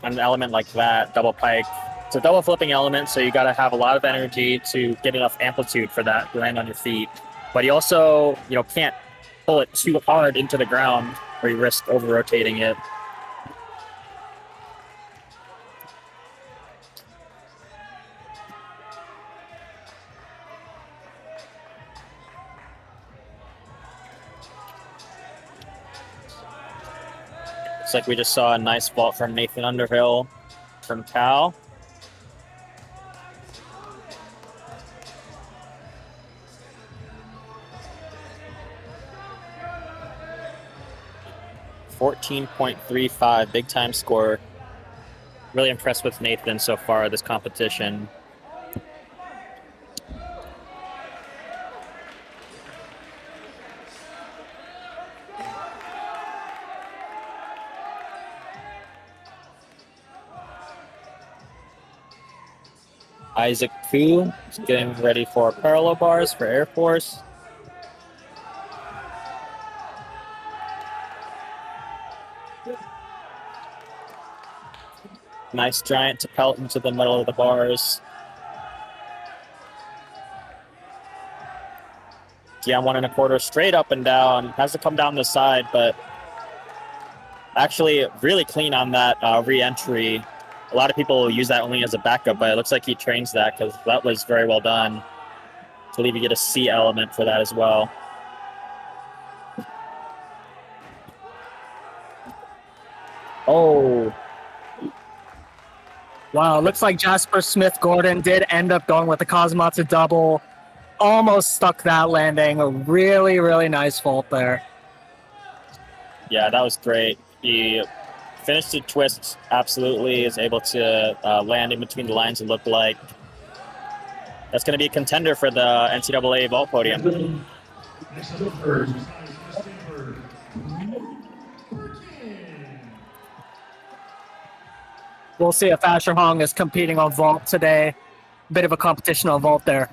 element like that, double pike. It's a double flipping element, so you got to have a lot of energy to get enough amplitude for that to land on your feet. But you also, can't pull it too hard into the ground or you risk over rotating it. Looks like we just saw a nice vault from Nathan Underhill from Cal. 14.35, big time score. Really impressed with Nathan so far this competition. Isaac Koo is getting ready for parallel bars for Air Force. Nice giant to pelt into the middle of the bars. Yeah, 1 1/4 straight up and down. Has to come down the side, but actually really clean on that re-entry. A lot of people use that only as a backup, but it looks like he trains that because that was very well done. I believe you get a C element for that as well. Oh. Wow, looks like Jasper Smith-Gordon did end up going with the Kazumatsu double. Almost stuck that landing. A really, really nice vault there. Yeah, that was great. He finished the twist absolutely, is able to land in between the lines, it looked like. That's going to be a contender for the NCAA vault podium. We'll see if Asher Hong is competing on vault today. Bit of a competition on vault there.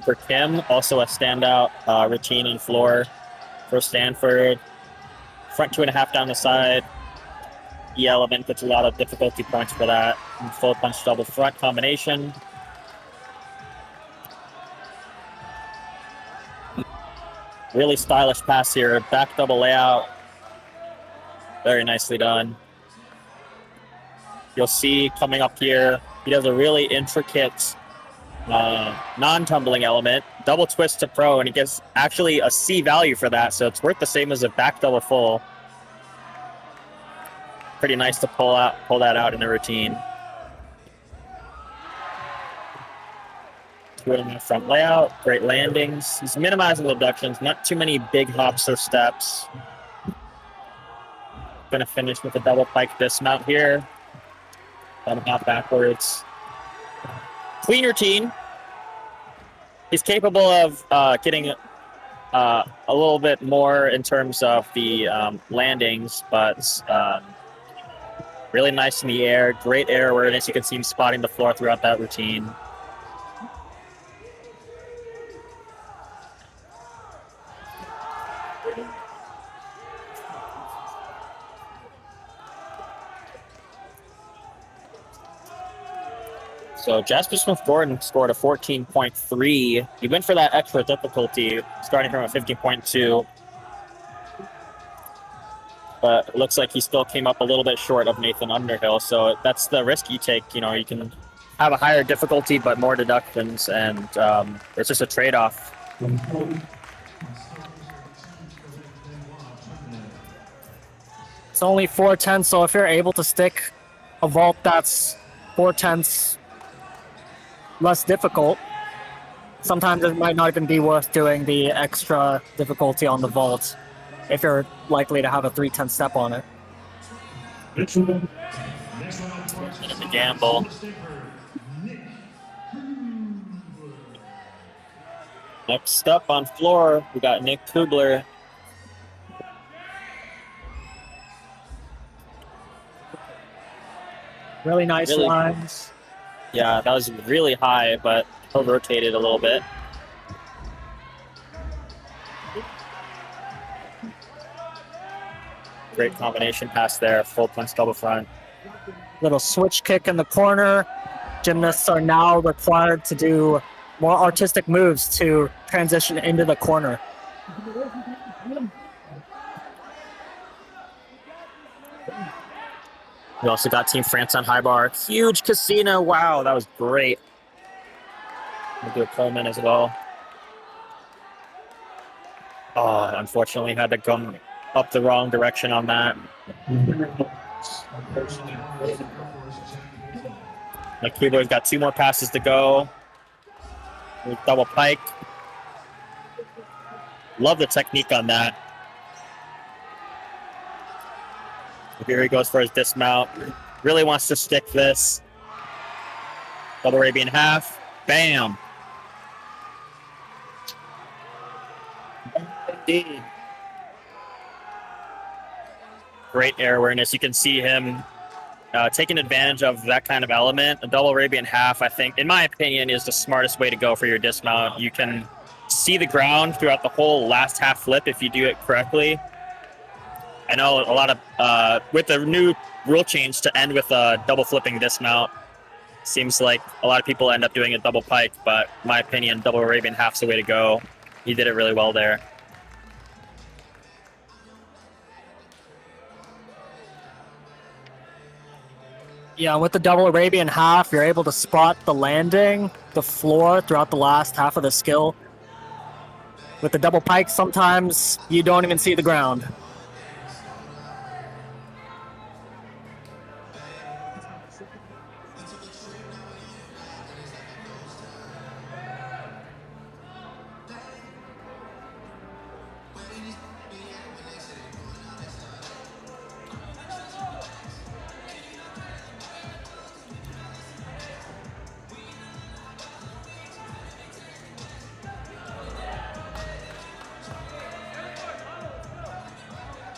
For Kim, also a standout routine and floor for Stanford. Front 2.5 down the side. E element gets a lot of difficulty points for that. And full punch double front combination. Really stylish pass here. Back double layout. Very nicely done. You'll see coming up here, he does a really intricate non-tumbling element, double twist to pro, and he gets actually a C value for that, so it's worth the same as a back double full. Pretty nice to pull that out in the routine. 2 front layout, great landings. He's minimizing the abductions, not too many big hops or steps. Gonna finish with a double pike dismount here. Bottom hop backwards. Clean routine. He's capable of getting a little bit more in terms of the landings, but really nice in the air. Great air awareness. You can see him spotting the floor throughout that routine. So Jasper Smith-Gordon scored a 14.3. He went for that extra difficulty, starting from a 15.2. But it looks like he still came up a little bit short of Nathan Underhill. So that's the risk you take. You know, you can have a higher difficulty, but more deductions, and it's just a trade-off. It's only 4/10, so if you're able to stick a vault that's 4/10 less difficult, sometimes it might not even be worth doing the extra difficulty on the vault if you're likely to have a 3/10 step on it. The gamble. Next up on floor, we got Nick Kubler. Really nice lines. Yeah, that was really high, but he'll rotate it a little bit. Great combination pass there, full punch double front. Little switch kick in the corner. Gymnasts are now required to do more artistic moves to transition into the corner. We also got Team France on high bar. Huge casino. Wow, that was great. We'll do a Coleman as well. Oh, unfortunately had to go up the wrong direction on that. Kubler's got 2 more passes to go. Double pike. Love the technique on that. Here he goes for his dismount. Really wants to stick this. Double Arabian half. Bam. Indeed. Great air awareness. You can see him taking advantage of that kind of element. A double Arabian half, I think, in my opinion, is the smartest way to go for your dismount. You can see the ground throughout the whole last half flip if you do it correctly. I know a lot of, with the new rule change to end with a double flipping dismount, seems like a lot of people end up doing a double pike, but in my opinion, double Arabian half's the way to go. He did it really well there. Yeah, with the double Arabian half, you're able to spot the landing, the floor throughout the last half of the skill. With the double pike, sometimes you don't even see the ground.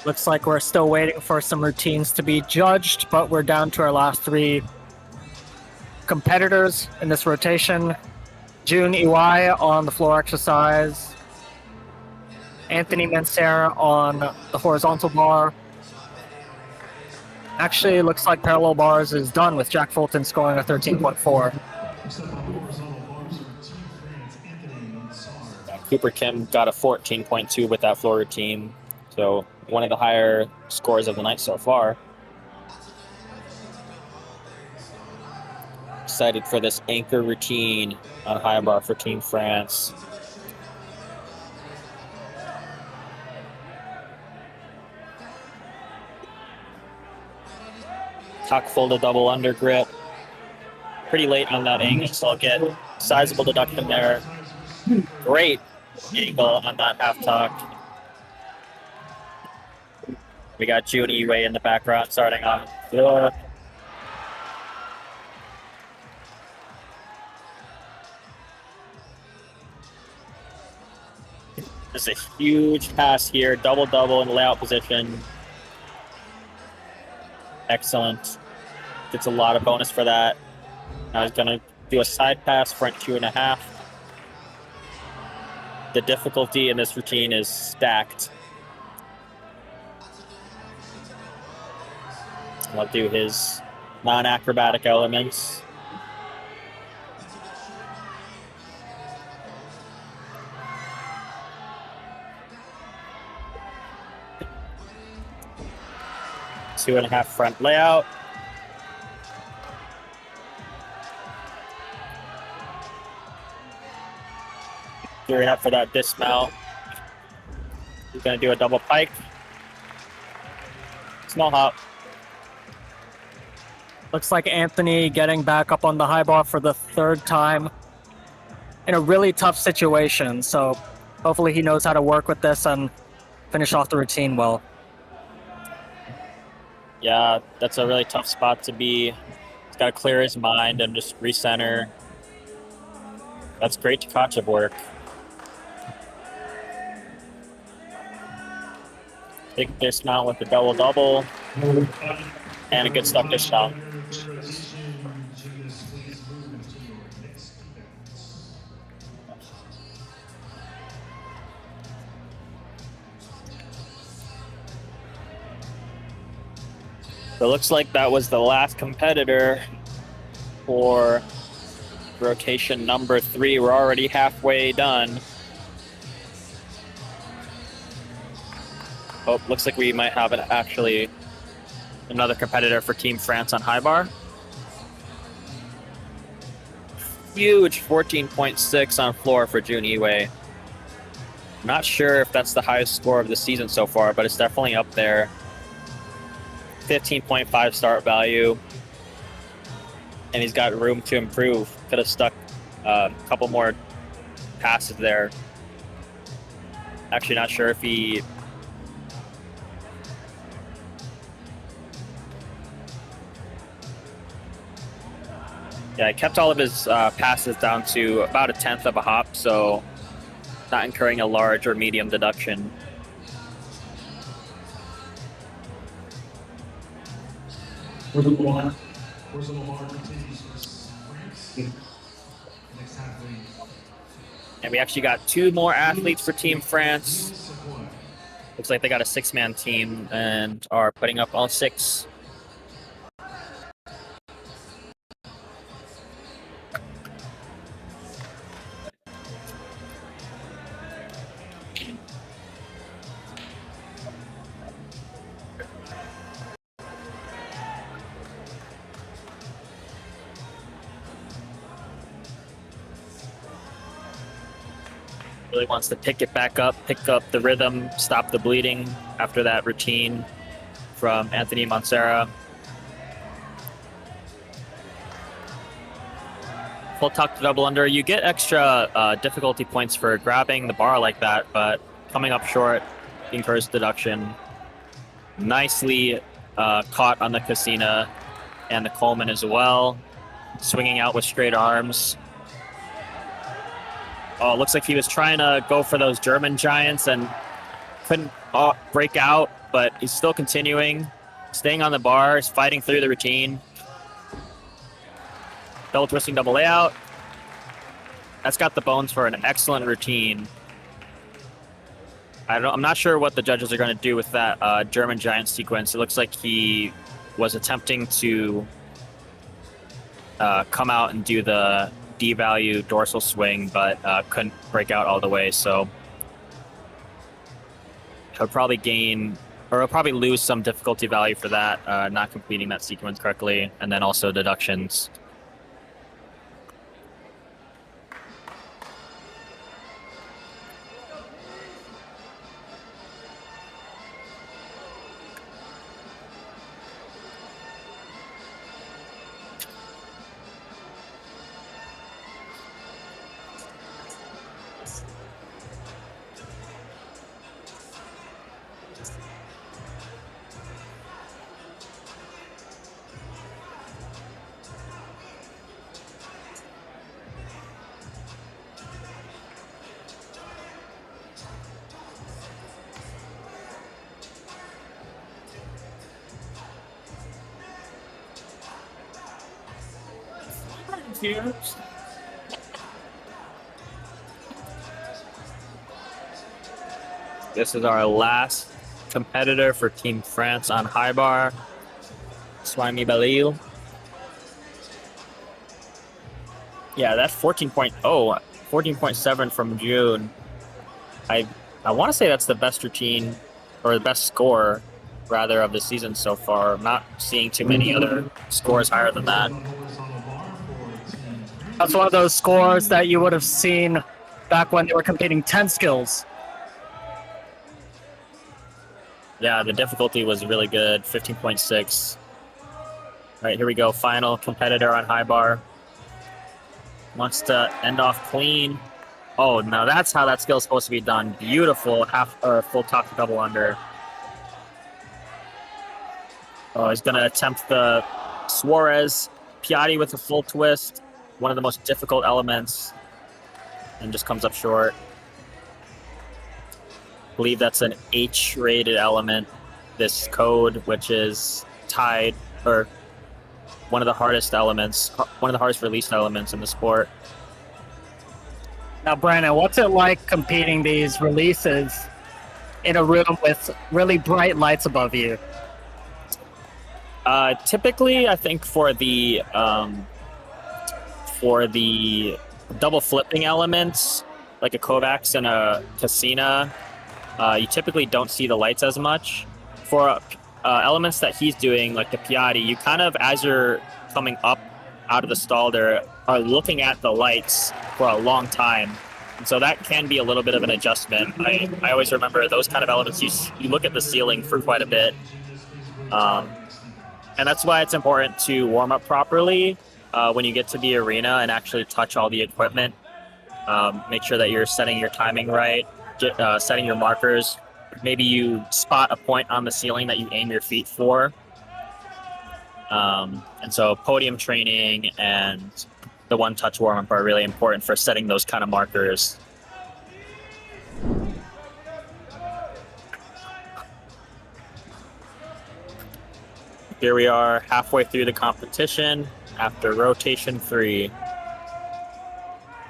Looks like we're still waiting for some routines to be judged, but we're down to our last 3 competitors in this rotation. June EY on the floor exercise. Anthony Mancera on the horizontal bar. Actually, it looks like parallel bars is done with Jack Fulton scoring a 13.4. Cooper Kim got a 14.2 with that floor routine. So one of the higher scores of the night so far. Excited for this anchor routine on high bar for Team France. Tuck folded double under grip. Pretty late on that angle, so I'll get sizable deduction there. Great angle on that half tuck. We got June Eway in the background starting off. There's a huge pass here, double-double in layout position. Excellent. Gets a lot of bonus for that. Now he's gonna do a side pass, front 2.5. The difficulty in this routine is stacked. I'll do his non-acrobatic elements. Two and a half front layout. Gearing up for that dismount. He's going to do a double pike. Small hop. Looks like Anthony getting back up on the high bar for the 3rd time in a really tough situation. So hopefully he knows how to work with this and finish off the routine well. Yeah, that's a really tough spot to be. He's got to clear his mind and just recenter. That's great Tkachev work. Big dismount with the double-double. And a good stuck dismount. So it looks like that was the last competitor for rotation number 3. We're already halfway done. Oh, looks like we might have actually another competitor for Team France on high bar. Huge 14.6 on floor for June Eway. Not sure if that's the highest score of the season so far, but it's definitely up there. 15.5 start value. And he's got room to improve. Could have stuck a couple more passes there. Actually not sure if he... Yeah, he kept all of his passes down to about 1/10 of a hop, so not incurring a large or medium deduction. And we actually got 2 more athletes for Team France. Looks like they got a 6-man team and are putting up all 6. Really wants to pick it back up, pick up the rhythm, stop the bleeding after that routine from Anthony Mancera. Full tuck to double under. You get extra difficulty points for grabbing the bar like that, but coming up short incurs deduction. Nicely caught on the Casina and the Coleman as well. Swinging out with straight arms. Oh, it looks like he was trying to go for those German giants and couldn't break out, but he's still continuing, staying on the bars, fighting through the routine. Double twisting, double layout. That's got the bones for an excellent routine. I'm not sure what the judges are going to do with that German giant sequence. It looks like he was attempting to come out and do the D-value dorsal swing, but couldn't break out all the way, so he'll probably gain, or he'll probably lose some difficulty value for that, not completing that sequence correctly, and then also deductions. This is our last competitor for Team France on high bar, Swami Balil. Yeah, that's 14.0, 14.7 from June. I want to say that's the best routine, or the best score, rather, of the season so far. I'm not seeing too many other scores higher than that. That's one of those scores that you would have seen back when they were competing 10 skills. Yeah, the difficulty was really good, 15.6. All right, here we go. Final competitor on high bar. Wants to end off clean. Oh, now that's how that skill is supposed to be done. Beautiful half or full top to double under. Oh, he's gonna attempt the Suarez Piatti with a full twist. One of the most difficult elements, and just comes up short. I believe that's an H-rated element, this code, which is tied, or one of the hardest elements, one of the hardest released elements in the sport. Now, Brandon, what's it like competing these releases in a room with really bright lights above you? Typically, I think for the double flipping elements, like a Kovacs and a Casina, you typically don't see the lights as much. For elements that he's doing, like the Piatti, you kind of, as you're coming up out of the stall there, are looking at the lights for a long time. And so that can be a little bit of an adjustment. I always remember those kind of elements, you look at the ceiling for quite a bit. And that's why it's important to warm up properly when you get to the arena and actually touch all the equipment. Make sure that you're setting your timing right, setting your markers. Maybe you spot a point on the ceiling that you aim your feet for. And so podium training and the one-touch warm-up are really important for setting those kind of markers. Here we are halfway through the competition after rotation 3.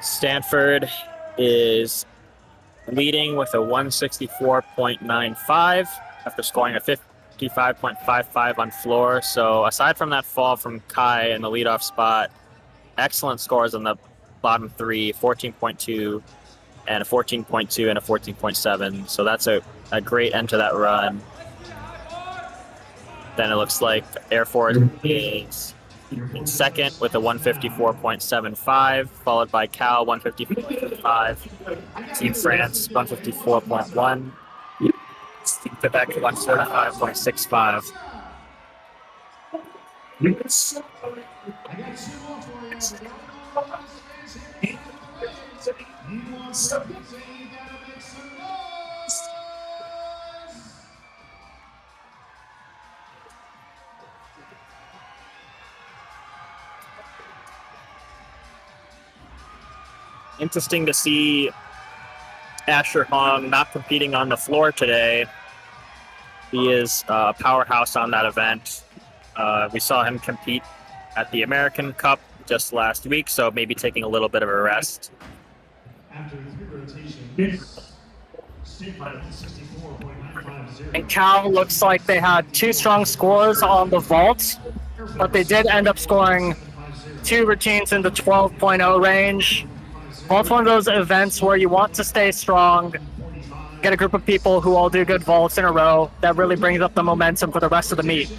Stanford is leading with a 164.95 after scoring a 55.55 on floor. So aside from that fall from Kai in the leadoff spot, excellent scores on the bottom 3, 14.2 and a 14.2 and a 14.7. So that's a great end to that run. Then it looks like Air Force is in second with a 154.75, followed by Cal 154.5, Team France 154.1, Team Quebec 145.65. Interesting to see Asher Hong not competing on the floor today. He is a powerhouse on that event. We saw him compete at the American Cup just last week, so maybe taking a little bit of a rest. After 3 rotations, Stanford 64.950. And Cal looks like they had 2 strong scores on the vault, but they did end up scoring 2 routines in the 12.0 range. Vault's one of those events where you want to stay strong, get a group of people who all do good vaults in a row. That really brings up the momentum for the rest of the meet.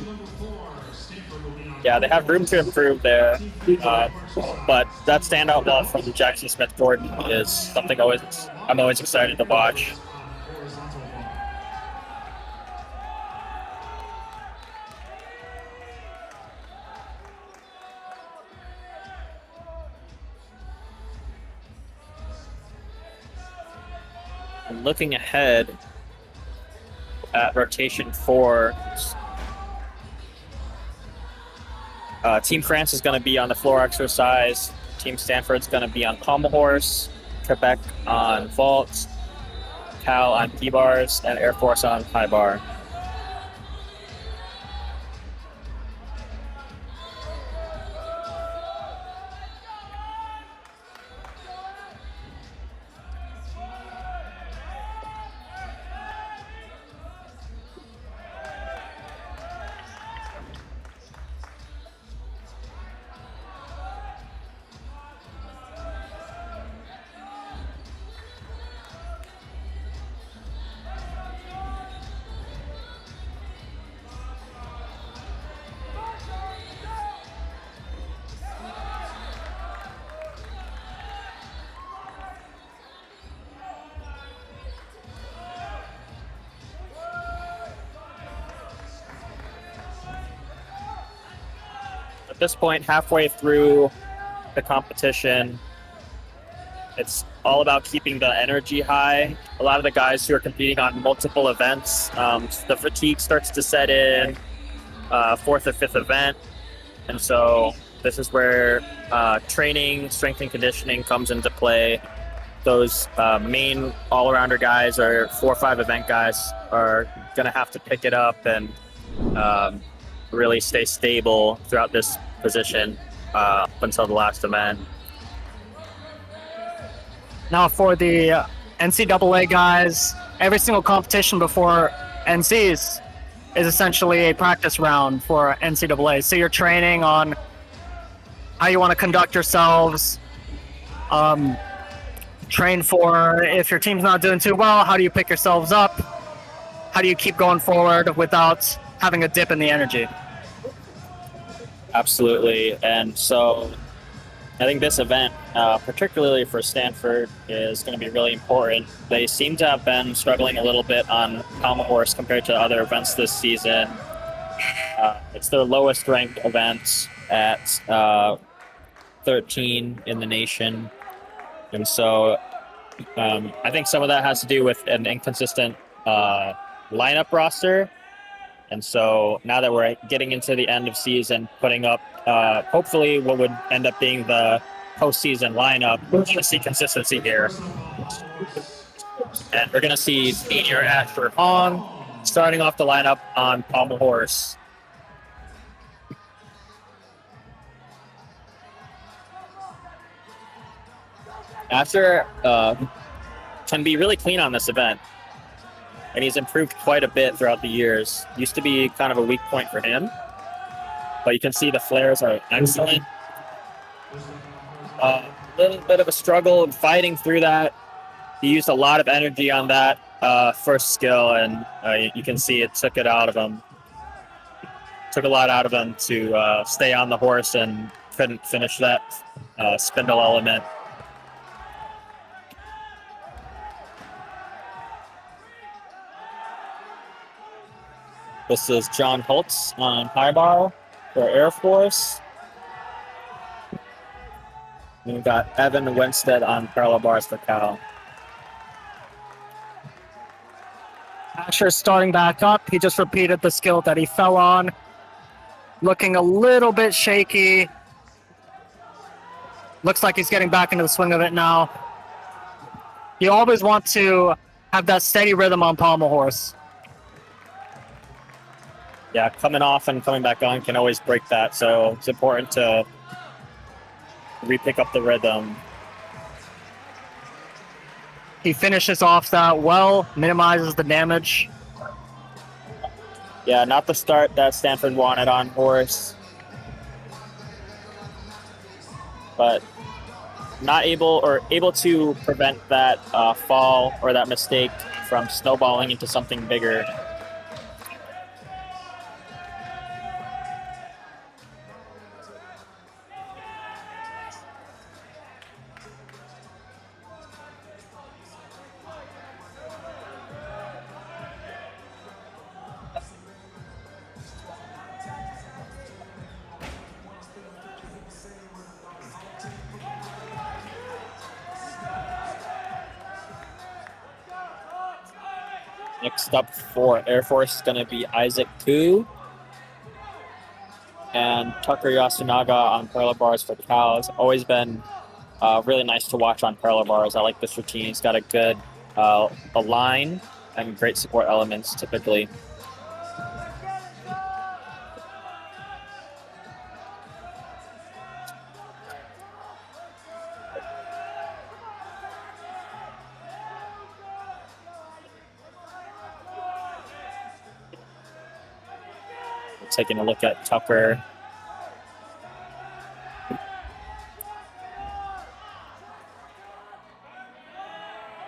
Yeah, they have room to improve there, but that standout vault from Jackson Smith-Gordon is something I'm always excited to watch. And looking ahead at rotation 4, Team France is going to be on the floor exercise. Team Stanford's going to be on pommel horse. Quebec on vault. Cal on P-bars, and Air Force on high bar. At this point, halfway through the competition, it's all about keeping the energy high. A lot of the guys who are competing on multiple events, the fatigue starts to set in, 4th or 5th event. And so this is where training, strength and conditioning comes into play. Those main all-arounder guys or 4 or 5 event guys are going to have to pick it up and really stay stable throughout this position up until the last event. Now for the NCAA guys, every single competition before NCs is essentially a practice round for NCAA. So you're training on how you want to conduct yourselves, train for if your team's not doing too well, how do you pick yourselves up? How do you keep going forward without having a dip in the energy? Absolutely. And so I think this event, particularly for Stanford, is going to be really important. They seem to have been struggling a little bit on pommel horse compared to other events this season. It's their lowest ranked event at 13 in the nation. And so I think some of that has to do with an inconsistent lineup roster. And so now that we're getting into the end of season, putting up hopefully what would end up being the postseason lineup, we're going to see consistency here. And we're going to see senior Asher Hong starting off the lineup on pommel horse. Asher can be really clean on this event, and he's improved quite a bit throughout the years. Used to be kind of a weak point for him, but you can see the flares are excellent. A little bit of a struggle in fighting through that. He used a lot of energy on that first skill, and you can see it took it out of him. Took a lot out of him to stay on the horse and couldn't finish that spindle element. This is John Holtz on high bar for Air Force. And we've got Evan Winstead on parallel bars for Cal. Asher's starting back up. He just repeated the skill that he fell on. Looking a little bit shaky. Looks like he's getting back into the swing of it now. You always want to have that steady rhythm on pommel horse. Yeah, coming off and coming back on can always break that, so it's important to re-pick up the rhythm. He finishes off that well, minimizes the damage. Yeah, not the start that Stanford wanted on horse, but not able to prevent that fall or that mistake from snowballing into something bigger. Next up for Air Force is going to be Isaac Koo and Tucker Yasunaga on parallel bars for Cal. It's always been really nice to watch on parallel bars. I like this routine. He's got a good line and great support elements typically. Taking a look at Tucker.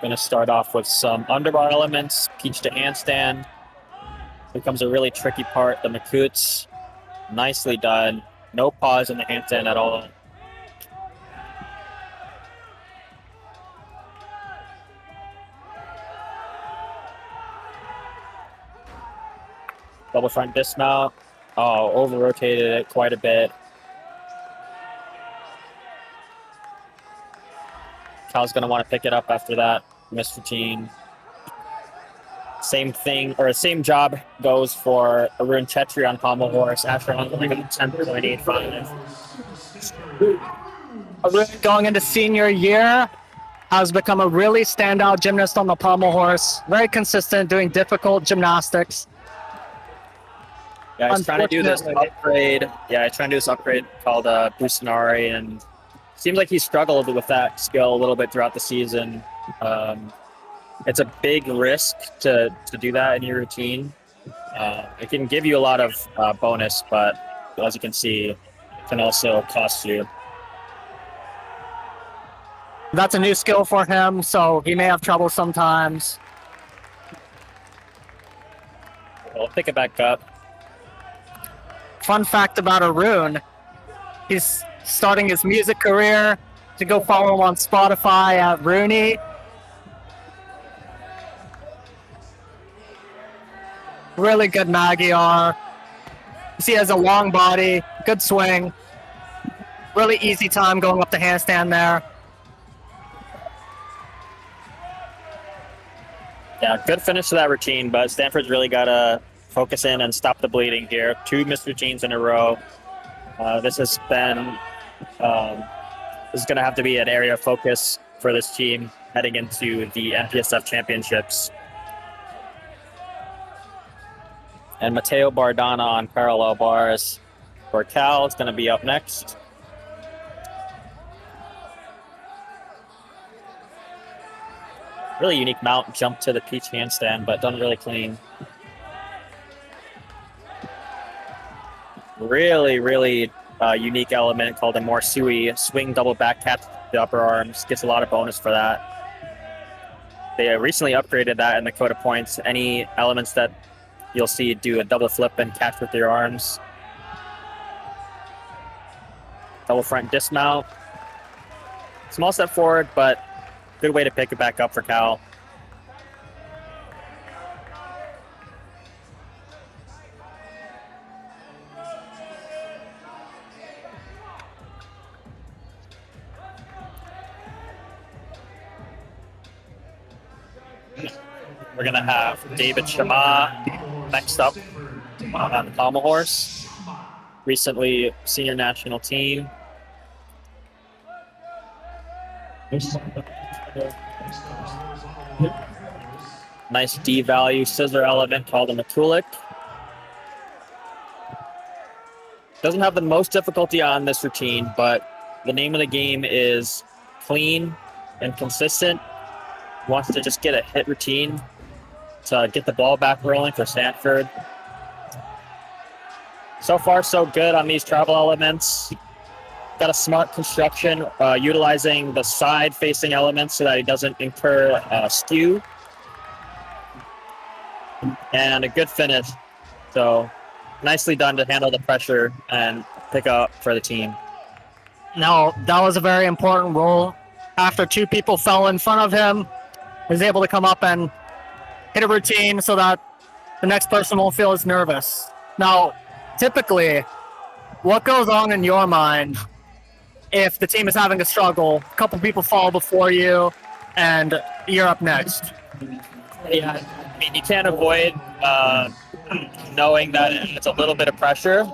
Going to start off with some underbar elements, peach to handstand. Becomes a really tricky part, the Makuts. Nicely done. No pause in the handstand at all. Double front dismount. Oh, over-rotated it quite a bit. Cal's going to want to pick it up after that missed routine. Same thing, or same job goes for Arun Chetry on pommel horse after only 10.85. Arun, going into senior year, has become a really standout gymnast on the pommel horse. Very consistent, doing difficult gymnastics. Yeah, he's trying to do this upgrade. Yeah, he's trying to do this upgrade called Busanari, and seems like he struggled with that skill a little bit throughout the season. It's a big risk to do that in your routine. It can give you a lot of bonus, but as you can see, it can also cost you. That's a new skill for him, so he may have trouble sometimes. We'll pick it back up. Fun fact about Arun, he's starting his music career. To go follow him on Spotify at Rooney. Really good Magyar. You see he has a long body, good swing. Really easy time going up the handstand there. Yeah, good finish to that routine, but Stanford's really got to focus in and stop the bleeding here. 2 missed routines in a row. This has been, this is going to have to be an area of focus for this team heading into the MPSF Championships. And Matteo Bardana on parallel bars for Cal is going to be up next. Really unique mount, jump to the peach handstand, but done really clean. Really unique element called a Morsui swing double back catch the upper arms. Gets a lot of bonus for that. They recently upgraded that in the code of points. Any elements that you'll see do a double flip and catch with your arms. Double front dismount. Small step forward, but good way to pick it back up for Cal. We're going to have David Shama next up on the pommel horse. Recently senior national team. Nice D value scissor element called a Matulik. Doesn't have the most difficulty on this routine, but the name of the game is clean and consistent. Wants to just get a hit routine to get the ball back rolling for Stanford. So far, so good on these travel elements. Got a smart construction, utilizing the side-facing elements so that he doesn't incur skew. And a good finish. So nicely done to handle the pressure and pick up for the team. No, that was a very important role. After 2 people fell in front of him, he was able to come up and hit a routine so that the next person won't feel as nervous. Now, typically, what goes on in your mind if the team is having a struggle, a couple people fall before you, and you're up next? Yeah, I mean, you can't avoid knowing that it's a little bit of pressure,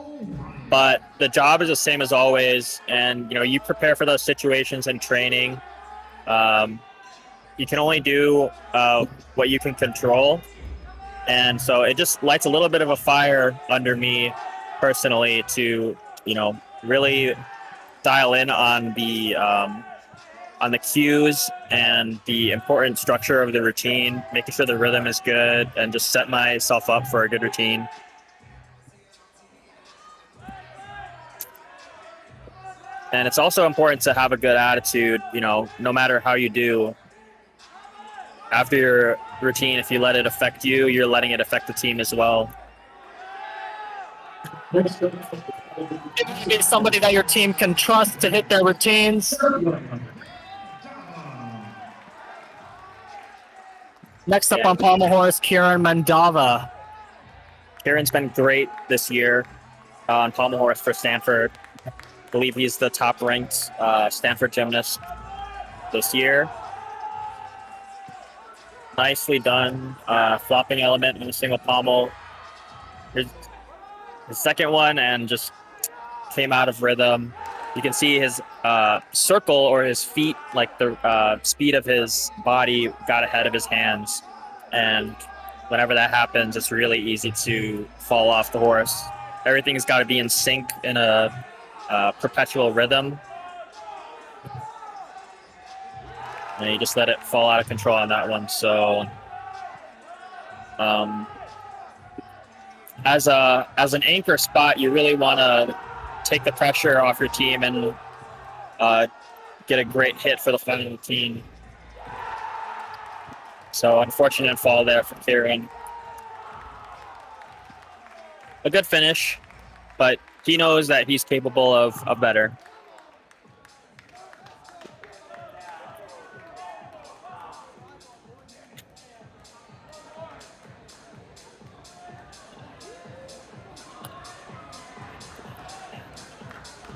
but the job is the same as always, and you prepare for those situations in training. You can only do what you can control, and so it just lights a little bit of a fire under me personally to really dial in on the cues and the important structure of the routine, making sure the rhythm is good, and just set myself up for a good routine. And it's also important to have a good attitude, no matter how you do. After your routine, if you let it affect you, you're letting it affect the team as well. Maybe somebody that your team can trust to hit their routines. Next up on pommel horse, Kieran Mandava. Kieran's been great this year on pommel horse for Stanford. I believe he's the top-ranked Stanford gymnast this year. Nicely done, flopping element in a single pommel. His second one, and just came out of rhythm. You can see his circle, or his feet, like the speed of his body got ahead of his hands. And whenever that happens, it's really easy to fall off the horse. Everything's got to be in sync in a perpetual rhythm. And you just let it fall out of control on that one. So as an anchor spot, you really want to take the pressure off your team and get a great hit for the final routine. So unfortunate fall there for Kieran. A good finish, but he knows that he's capable of better.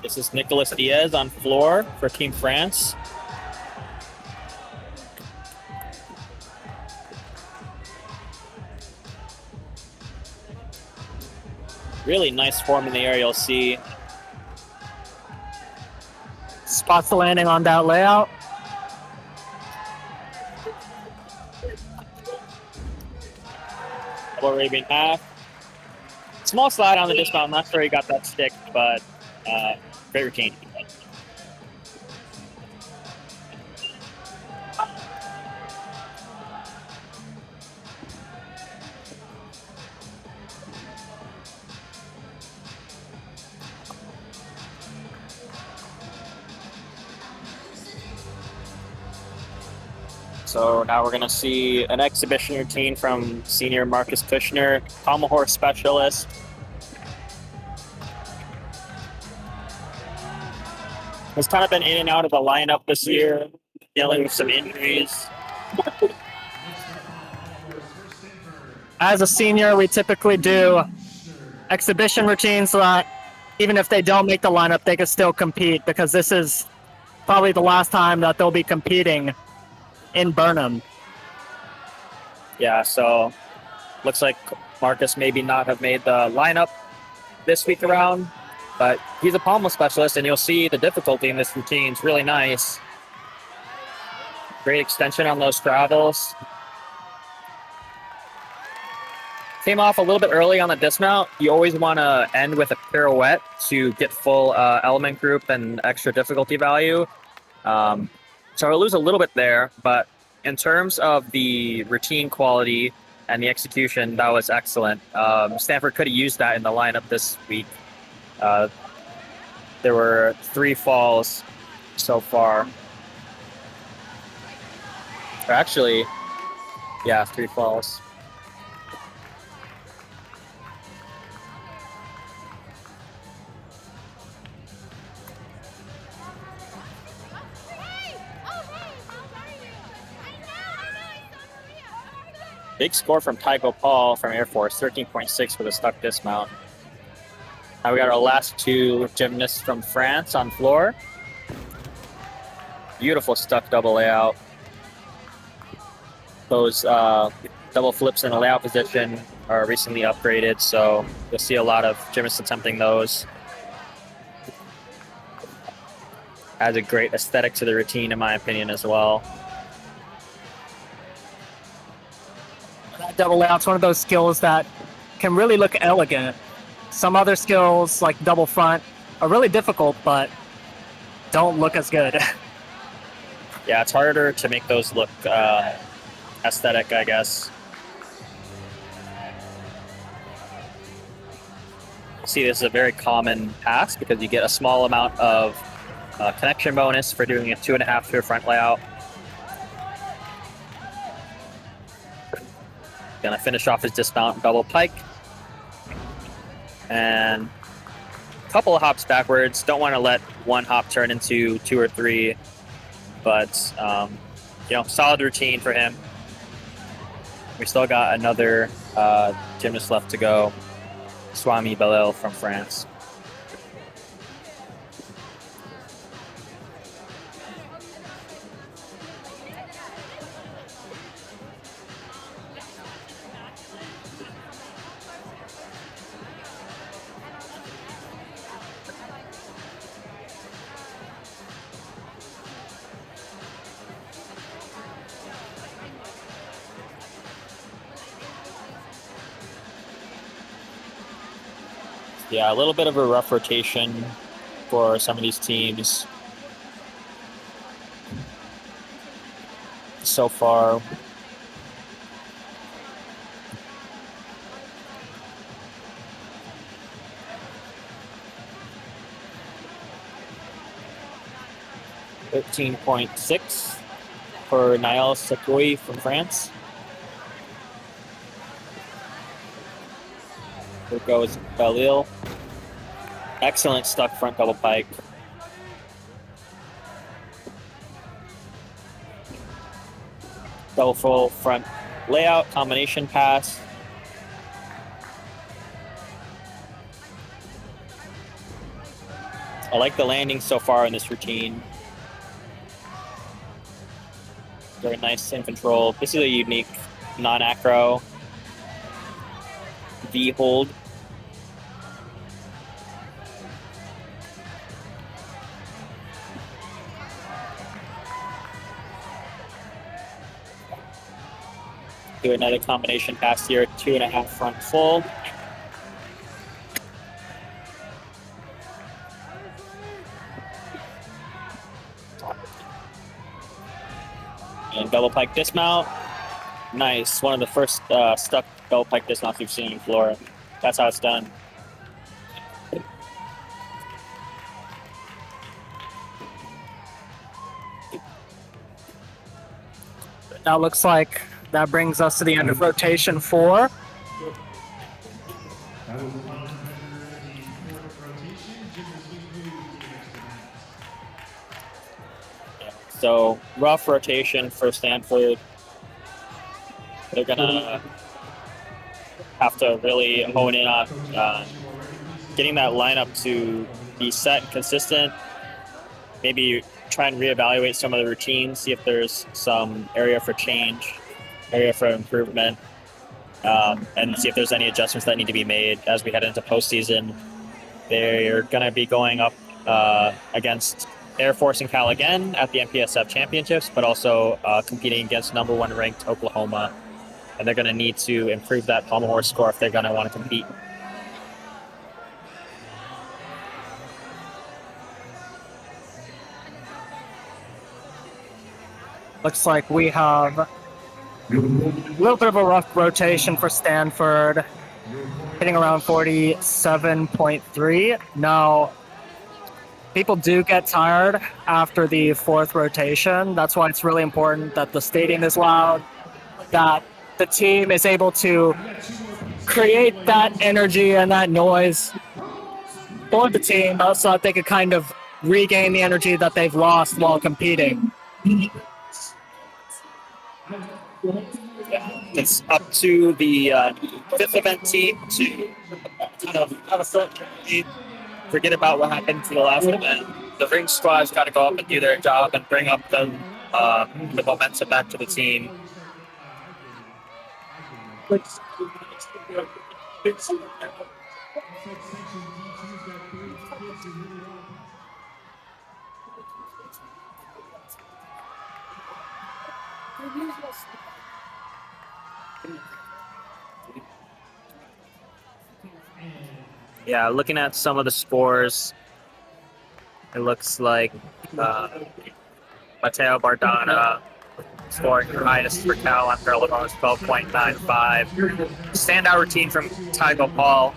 This is Nicolas Diaz on floor for Team France. Really nice form in the air, you'll see. Spots the landing on that layout. Double Arabian half. Small slide on the dismount. I'm not sure he got that stick, but great routine. So now we're going to see an exhibition routine from senior Marcus Kushner, pommel horse specialist. Has kind of been in and out of the lineup this year, dealing with some injuries. As a senior, we typically do exhibition routines so that even if they don't make the lineup, they can still compete, because this is probably the last time that they'll be competing in Burnham. Yeah, so looks like Marcus maybe not have made the lineup this week around, but he's a pommel specialist, and you'll see the difficulty in this routine. It's really nice. Great extension on those travels. Came off a little bit early on the dismount. You always want to end with a pirouette to get full element group and extra difficulty value. So I lose a little bit there, but in terms of the routine quality and the execution, that was excellent. Stanford could have used that in the lineup this week. There were 3 falls so far. Or actually, yeah, 3 falls. Big score from Tycho Paul from Air Force, 13.6 for the stuck dismount. Now we got our last 2 gymnasts from France on floor. Beautiful stuck double layout. Those double flips in a layout position are recently upgraded, so you'll see a lot of gymnasts attempting those. Adds a great aesthetic to the routine, in my opinion, as well. That double layout's one of those skills that can really look elegant. Some other skills, like double front, are really difficult, but don't look as good. Yeah, it's harder to make those look aesthetic, I guess. See, this is a very common pass because you get a small amount of connection bonus for doing a 2.5 to a front layout. Gonna finish off his dismount double pike. And a couple of hops backwards. Don't want to let one hop turn into 2 or 3. But, you know, solid routine for him. We still got another gymnast left to go. Swami Belil from France. Yeah, a little bit of a rough rotation for some of these teams so far. $13.6 for Niall Sekoui from France. There goes Belil. Excellent stuck front double pike. Double full front layout, combination pass. I like the landing so far in this routine. Very nice in control. This is a unique non-acro V hold. Do another combination pass here, 2.5 front full. And double pike dismount. Nice. One of the first stuck double pike dismounts we've seen on the floor. That's how it's done. Now looks like that brings us to the end of rotation 4. That was the final competitor in the fourth rotation. Gymnastics moves to the next event. So rough rotation for Stanford. They're gonna have to really hone in on getting that lineup to be set and consistent. Maybe try and reevaluate some of the routines, see if there's some area for change, area for improvement, and see if there's any adjustments that need to be made as we head into postseason. They're going to be going up against Air Force and Cal again at the MPSF Championships, but also competing against #1 ranked Oklahoma. And they're going to need to improve that pommel horse score if they're going to want to compete. Looks like we have a little bit of a rough rotation for Stanford, hitting around 47.3. Now, people do get tired after the 4th rotation. That's why it's really important that the stadium is loud, that the team is able to create that energy and that noise for the team so that they could kind of regain the energy that they've lost while competing. It's up to the 5th event team to kind of have a forget about what happened to the last event. The ring squad's got to go up and do their job and bring up the momentum back to the team. Yeah, looking at some of the scores, it looks like Matteo Bardana scoring the highest for Cal on parallel is 12.95. Standout routine from Ty Gopal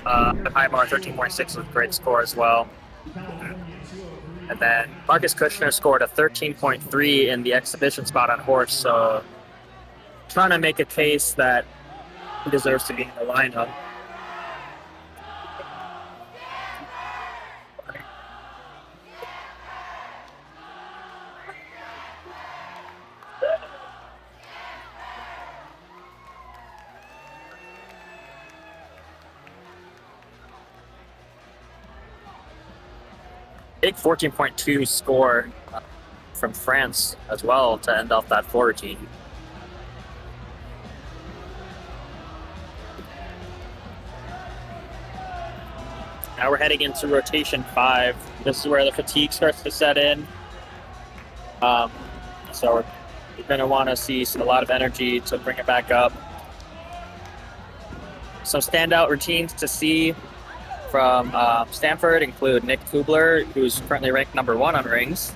at high bar 13.6 with a great score as well. And then Marcus Kushner scored a 13.3 in the exhibition spot on horse, so trying to make a case that he deserves to be in the lineup. Big 14.2 score from France as well to end off that 4 routine. Now we're heading into rotation 5. This is where the fatigue starts to set in. So we're going to want to see a lot of energy to bring it back up. Some standout routines to see from Stanford include Nick Kubler, who's currently ranked #1 on rings.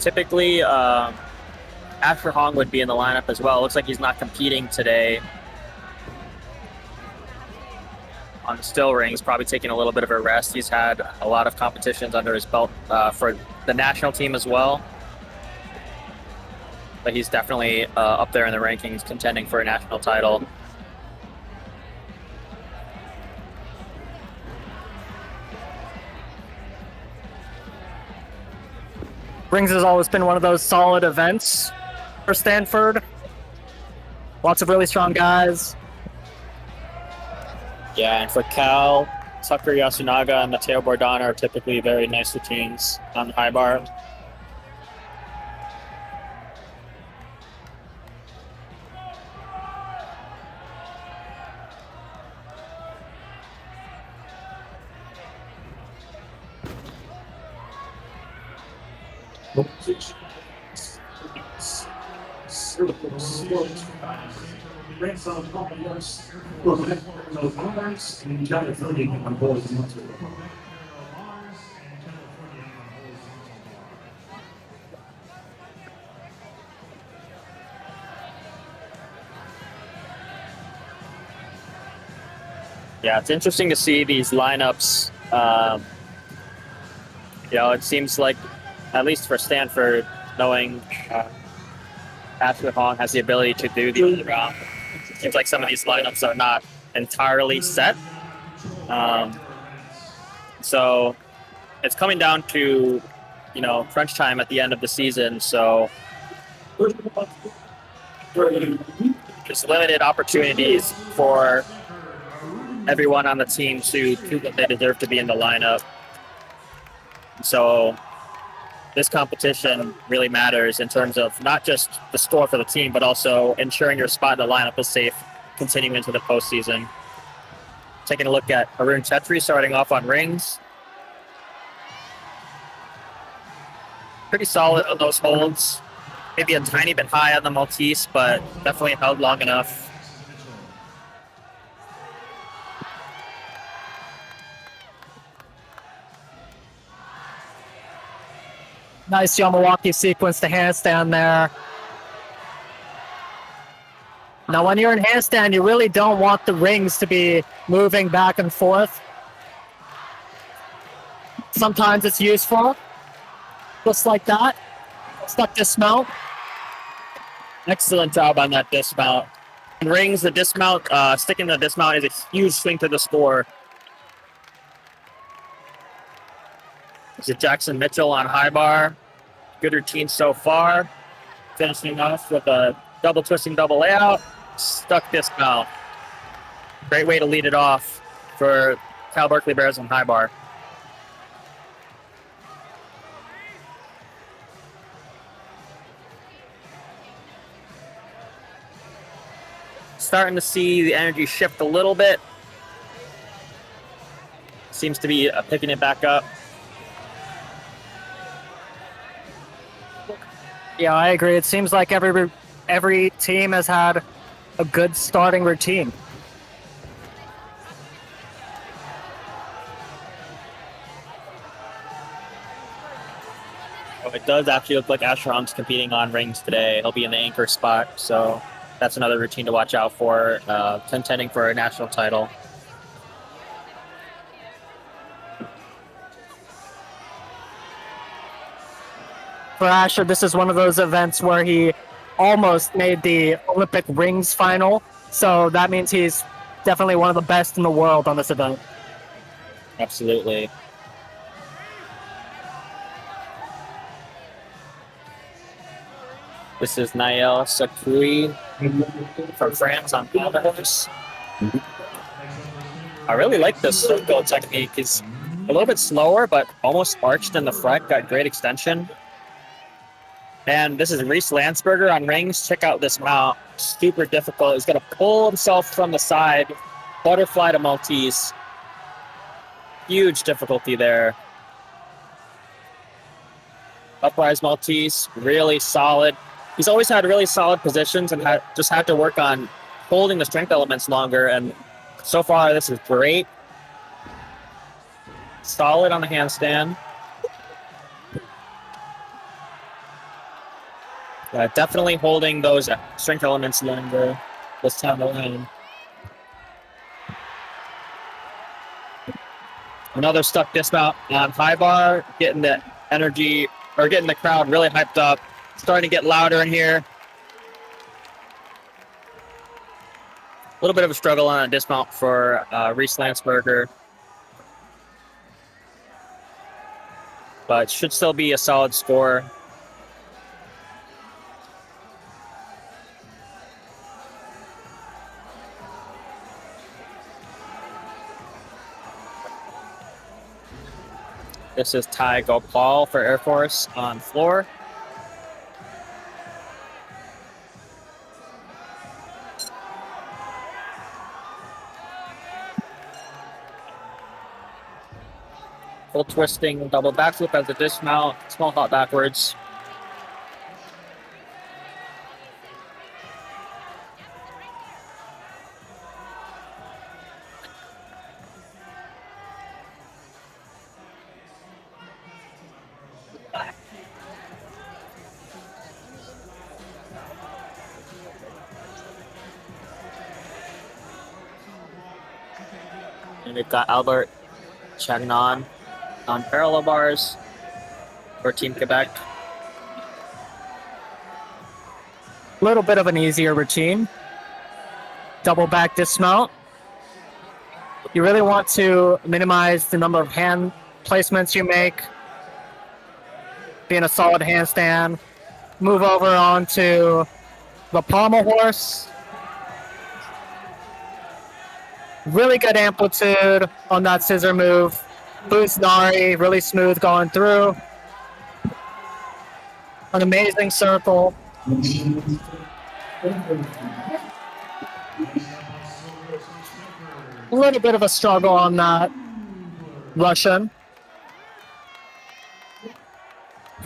Typically, Asher Hong would be in the lineup as well. Looks like he's not competing today on still rings, probably taking a little bit of a rest. He's had a lot of competitions under his belt for the national team as well. But he's definitely up there in the rankings, contending for a national title. Rings has always been one of those solid events for Stanford. Lots of really strong guys. Yeah, and for Cal, Tucker Yasunaga and Matteo Bordana are typically very nice routines on the high bar. Yeah, it's interesting to see these lineups. It seems like, at least for Stanford, knowing Ashley Hong has the ability to do the all-around, it seems like some of these lineups are not entirely set. So it's coming down to, crunch time at the end of the season. So there's limited opportunities for everyone on the team to prove that they deserve to be in the lineup. So this competition really matters in terms of not just the score for the team, but also ensuring your spot in the lineup is safe continuing into the postseason. Taking a look at Arun Chetry starting off on rings. Pretty solid on those holds. Maybe a tiny bit high on the Maltese, but definitely held long enough. Nice Yamawaki sequence to handstand there. Now, when you're in handstand, you really don't want the rings to be moving back and forth. Sometimes it's useful, just like that. Stuck dismount. Excellent job on that dismount. In rings, the dismount, sticking the dismount is a huge swing to the score. This is Jackson Mitchell on high bar. Good routine so far. Finishing off with a double twisting double layout. Stuck dismount. Great way to lead it off for Cal Berkeley Bears on high bar. Starting to see the energy shift a little bit. Seems to be picking it back up. Yeah, I agree. It seems like every team has had a good starting routine. Oh, it does actually look like Asheron's competing on rings today. He'll be in the anchor spot, so that's another routine to watch out for, contending for a national title. For Asher, this is one of those events where he almost made the Olympic rings final. So that means he's definitely one of the best in the world on this event. Absolutely. This is Nael Sakui from France on paddles. I really like this circle technique. It's a little bit slower, but almost arched in the front. Got great extension. And this is Reese Landsberger on rings. Check out this mount. Super difficult. He's going to pull himself from the side. Butterfly to Maltese. Huge difficulty there. Uprise Maltese. Really solid. He's always had really solid positions and just had to work on holding the strength elements longer. And so far, this is great. Solid on the handstand. Definitely holding those strength elements longer this time around. Another stuck dismount on high bar, getting the energy, or getting the crowd really hyped up. Starting to get louder in here. A little bit of a struggle on a dismount for Reese Landsberger. But should still be a solid score. This is Ty Gopal for Air Force on floor. Full twisting double backflip as a dismount, small hop backwards. And we've got Albert Chagnon on parallel bars for Team Quebec. Little bit of an easier routine. Double back dismount. You really want to minimize the number of hand placements you make. Be in a solid handstand. Move over onto the pommel horse. Really good amplitude on that scissor move. Boost Nari, really smooth going through. An amazing circle. A little bit of a struggle on that Russian.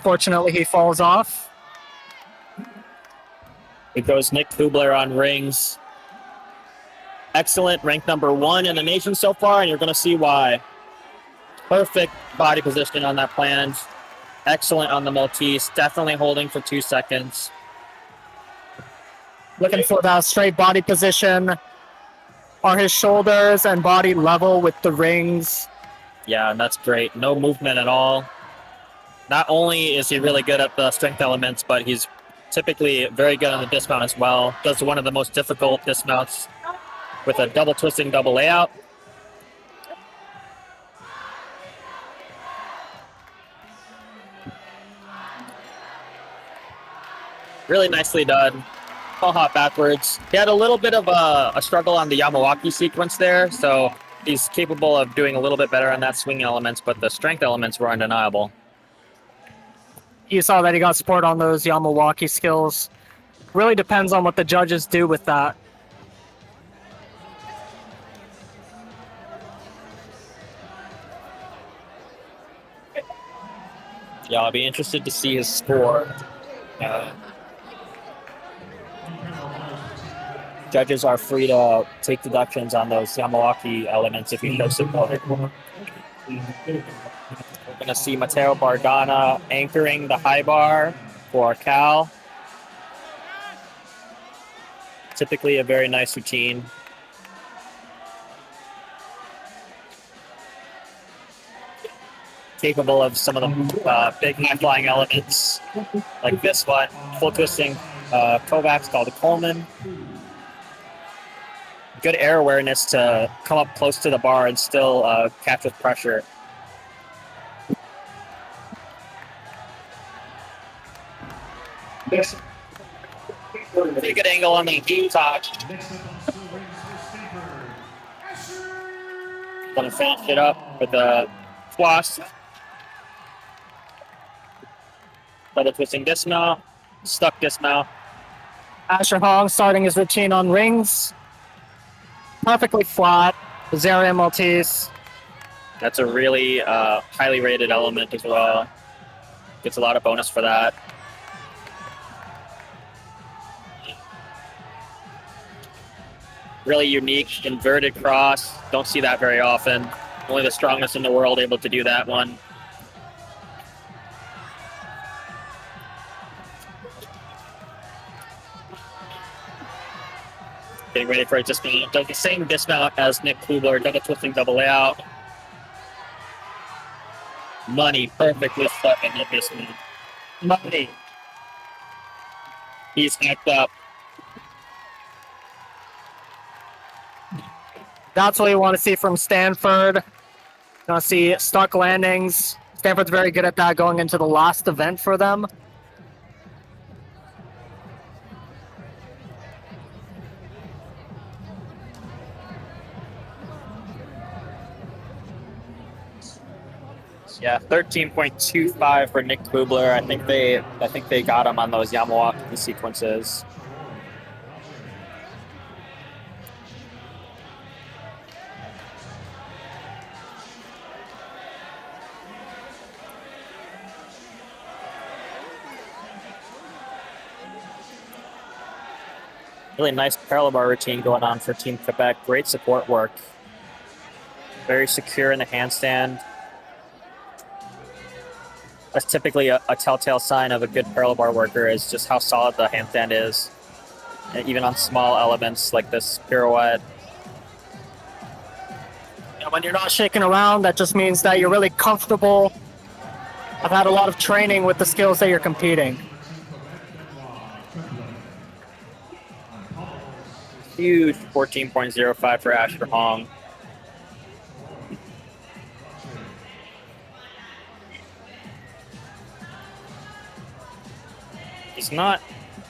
Fortunately, he falls off. It goes Nick Kubler on rings. Excellent, ranked number 1 in the nation so far, and you're going to see why. Perfect body position on that plunge. Excellent on the Maltese, definitely holding for 2 seconds. Looking for that straight body position. Are his shoulders and body level with the rings? Yeah, and that's great. No movement at all. Not only is he really good at the strength elements, but he's typically very good on the dismount as well. Does one of the most difficult dismounts with a double twisting, double layout. Really nicely done. I'll hop backwards. He had a little bit of a struggle on the Yamawaki sequence there, so he's capable of doing a little bit better on that swing elements, but the strength elements were undeniable. You saw that he got support on those Yamawaki skills. Really depends on what the judges do with that. Yeah, I'll be interested to see his score. Judges are free to take deductions on those Yamawaki elements if you show support. We're going to see Matteo Bargana anchoring the high bar for Cal. Typically a very nice routine. Capable of some of the big high-flying elements, like this one, full twisting Kovacs called a Coleman. Good air awareness to come up close to the bar and still catch with pressure. Pretty good angle on the deep top. Gonna finish it up with a floss. Double twisting dismount, stuck dismount. Asher Hong starting his routine on rings. Perfectly flat. Zaria Maltese. That's a really highly rated element as well. Gets a lot of bonus for that. Really unique inverted cross. Don't see that very often. Only the strongest in the world able to do that one. Getting ready for a dismount. Does the same dismount as Nick Kubler, double twisting, double layout. Money perfectly stuck in the dismount. Money. He's hacked up. That's what you want to see from Stanford. You want to see stuck landings. Stanford's very good at that going into the last event for them. Yeah, 13.25 for Nick Kubler. I think they got him on those Yamawaki sequences. Really nice parallel bar routine going on for Team Quebec. Great support work. Very secure in the handstand. That's typically a telltale sign of a good parallel bar worker, is just how solid the handstand is. And even on small elements like this pirouette. Yeah, when you're not shaking around, that just means that you're really comfortable. I've had a lot of training with the skills that you're competing. Huge 14.05 for Asher Hong. He's not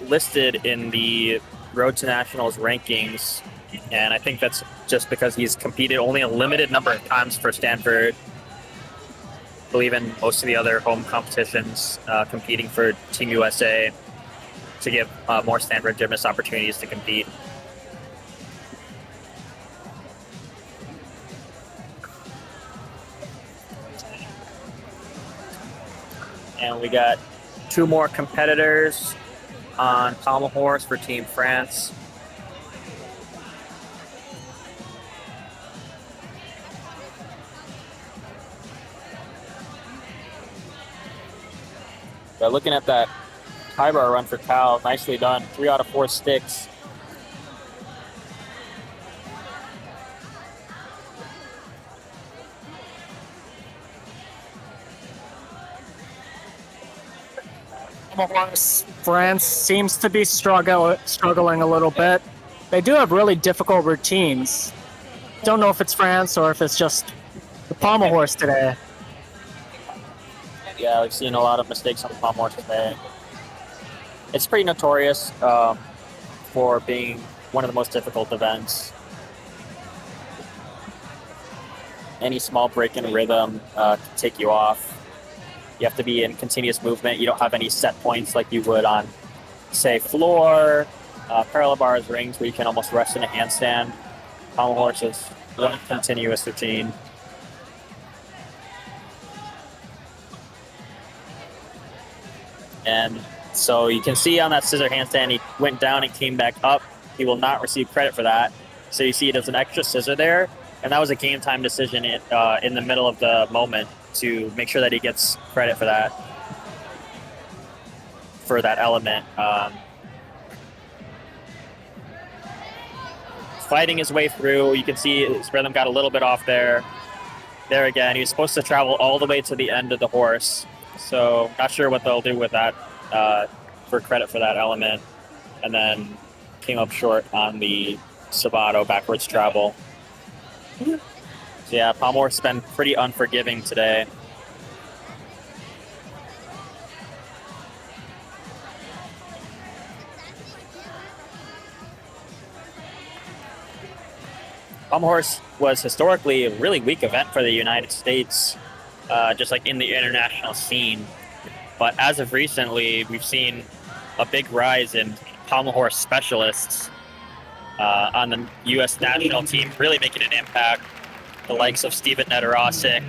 listed in the Road to Nationals rankings, and I think that's just because he's competed only a limited number of times for Stanford. I believe in most of the other home competitions, competing for Team USA to give more Stanford gymnasts opportunities to compete. And we got 2 more competitors on pommel horse for Team France. But looking at that high bar run for Cal, nicely done. 3 out of 4 sticks. Horse, France seems to be struggling a little bit. They do have really difficult routines. Don't know if it's France or if it's just the pommel horse today. Yeah, we've seen a lot of mistakes on the pommel horse today. It's pretty notorious for being one of the most difficult events. Any small break in rhythm can take you off. You have to be in continuous movement. You don't have any set points like you would on, say, floor, parallel bars, rings, where you can almost rest in a handstand. Pommel horse is one continuous routine. And so you can see on that scissor handstand, he went down and came back up. He will not receive credit for that. So you see he does an extra scissor there, and that was a game time decision in the middle of the moment to make sure that he gets credit for that element. Fighting his way through, you can see his rhythm got a little bit off there. There again, he was supposed to travel all the way to the end of the horse. So not sure what they'll do with that for credit for that element. And then came up short on the Sabato backwards travel. So yeah, pommel horse has been pretty unforgiving today. Pommel horse was historically a really weak event for the United States, just like in the international scene. But as of recently, we've seen a big rise in pommel horse specialists on the U.S. national team, really making an impact. The likes of Steven Nedorosik,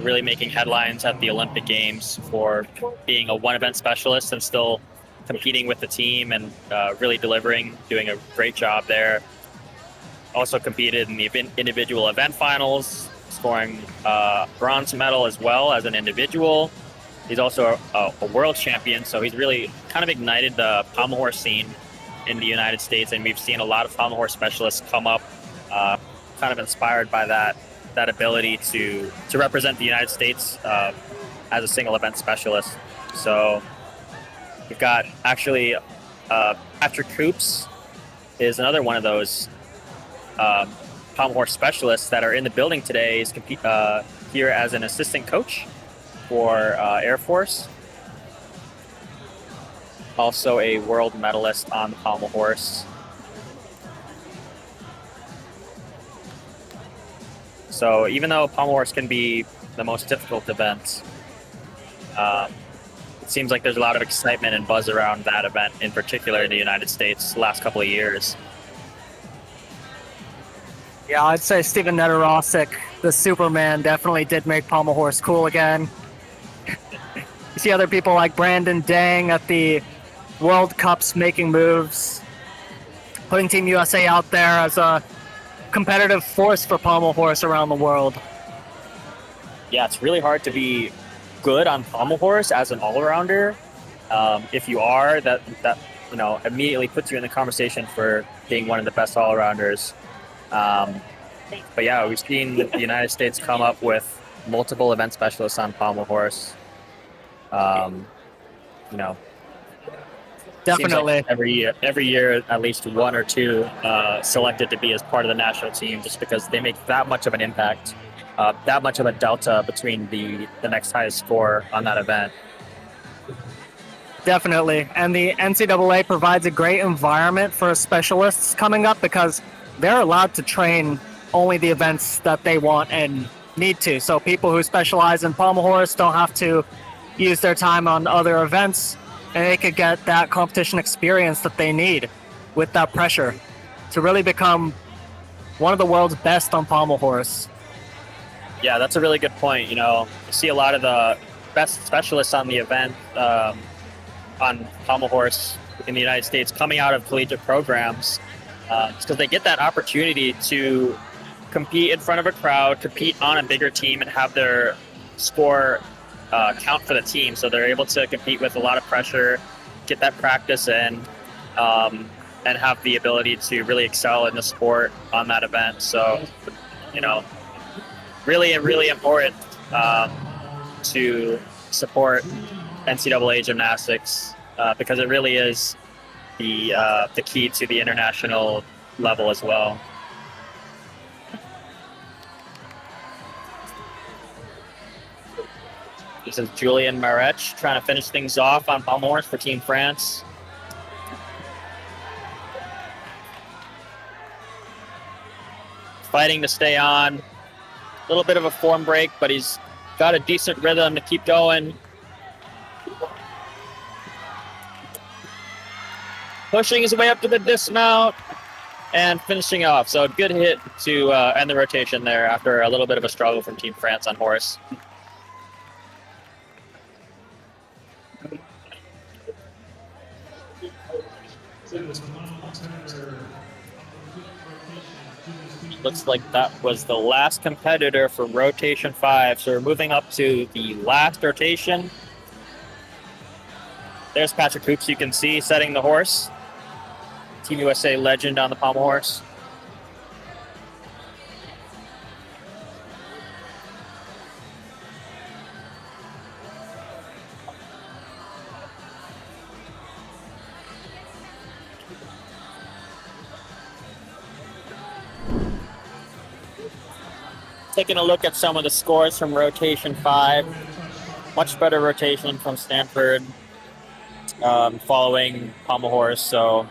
really making headlines at the Olympic Games for being a one-event specialist and still competing with the team and really delivering, doing a great job there. Also competed in the individual event finals, scoring a bronze medal as well as an individual. He's also a world champion, so he's really kind of ignited the pommel horse scene in the United States, and we've seen a lot of pommel horse specialists come up kind of inspired by that ability to represent the United States as a single event specialist. So we've got actually Patrick Coops is another one of those pommel horse specialists that are in the building today. He's here as an assistant coach for Air Force. Also a world medalist on the pommel horse. So even though pommel horse can be the most difficult event, it seems like there's a lot of excitement and buzz around that event, in particular in the United States the last couple of years. Yeah, I'd say Steven Nedorosik, the Superman, definitely did make pommel horse cool again. You see other people like Brandon Dang at the World Cups making moves, putting Team USA out there as a competitive force for pommel horse around the world. Yeah, it's really hard to be good on pommel horse as an all-arounder. If you are, that immediately puts you in the conversation for being one of the best all-arounders. But yeah, we've seen the United States come up with multiple event specialists on pommel horse. You know, seems Definitely. like every year, at least one or two selected to be as part of the national team, just because they make that much of an impact, that much of a delta between the next highest score on that event. Definitely. And the NCAA provides a great environment for specialists coming up because they're allowed to train only the events that they want and need to. So people who specialize in pommel horse don't have to use their time on other events, and they could get that competition experience that they need with that pressure to really become one of the world's best on pommel horse. Yeah, that's a really good point. You know, you see a lot of the best specialists on the event on pommel horse in the United States coming out of collegiate programs because they get that opportunity to compete in front of a crowd, compete on a bigger team, and have their score count for the team. So they're able to compete with a lot of pressure, get that practice in, and have the ability to really excel in the sport on that event. So, you know, really important to support NCAA gymnastics because it really is the key to the international level as well. This is Julien Marech trying to finish things off on pommel horse for Team France. Fighting to stay on. A little bit of a form break, but he's got a decent rhythm to keep going. Pushing his way up to the dismount and finishing off. So a good hit to end the rotation there after a little bit of a struggle from Team France on horse. Looks like that was the last competitor for rotation 5. So we're moving up to the last rotation. There's Patrick Hoops, you can see, setting the horse. Team USA legend on the pommel horse. Taking a look at some of the scores from rotation 5. Much better rotation from Stanford following pommel horse. So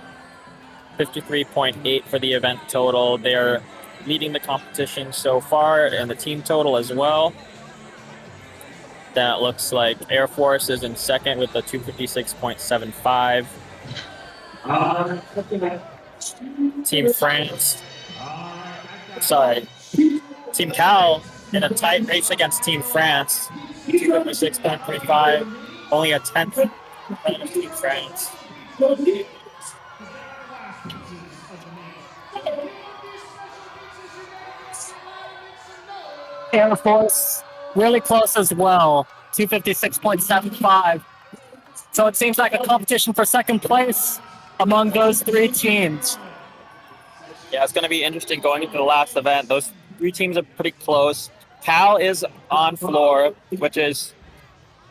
53.8 for the event total. They're leading the competition so far and the team total as well. Then it looks like Air Force is in second with a 256.75. Team France. Team Cal in a tight race against Team France. 256.35. Only a tenth of Team France. Air Force really close as well, 256.75. So it seems like a competition for second place among those three teams. Yeah, it's going to be interesting going into the last event. Those three teams are pretty close. Cal is on floor, which is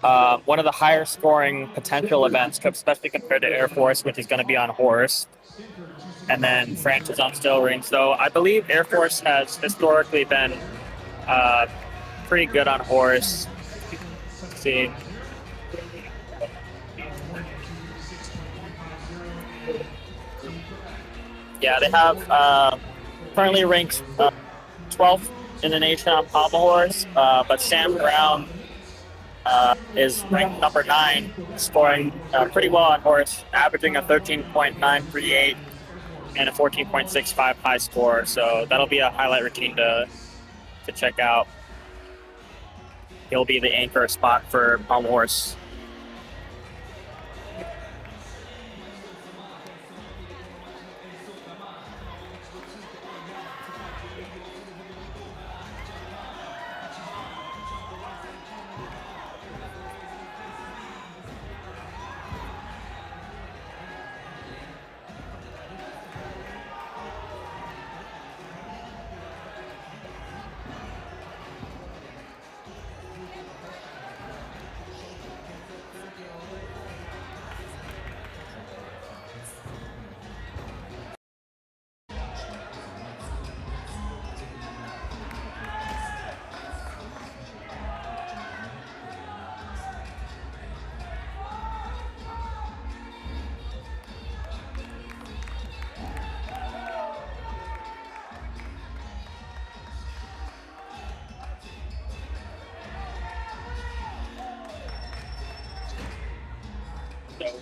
one of the higher scoring potential events, especially compared to Air Force, which is going to be on horse. And then France is on still ring. So I believe Air Force has historically been pretty good on horse. Let's see. Yeah, they have currently ranked 12th in the nation on pommel horse, but Sam Brown is ranked number 9, scoring pretty well on horse, averaging a 13.938 and a 14.65 high score. So that'll be a highlight routine to check out. He'll be the anchor spot for pommel horse.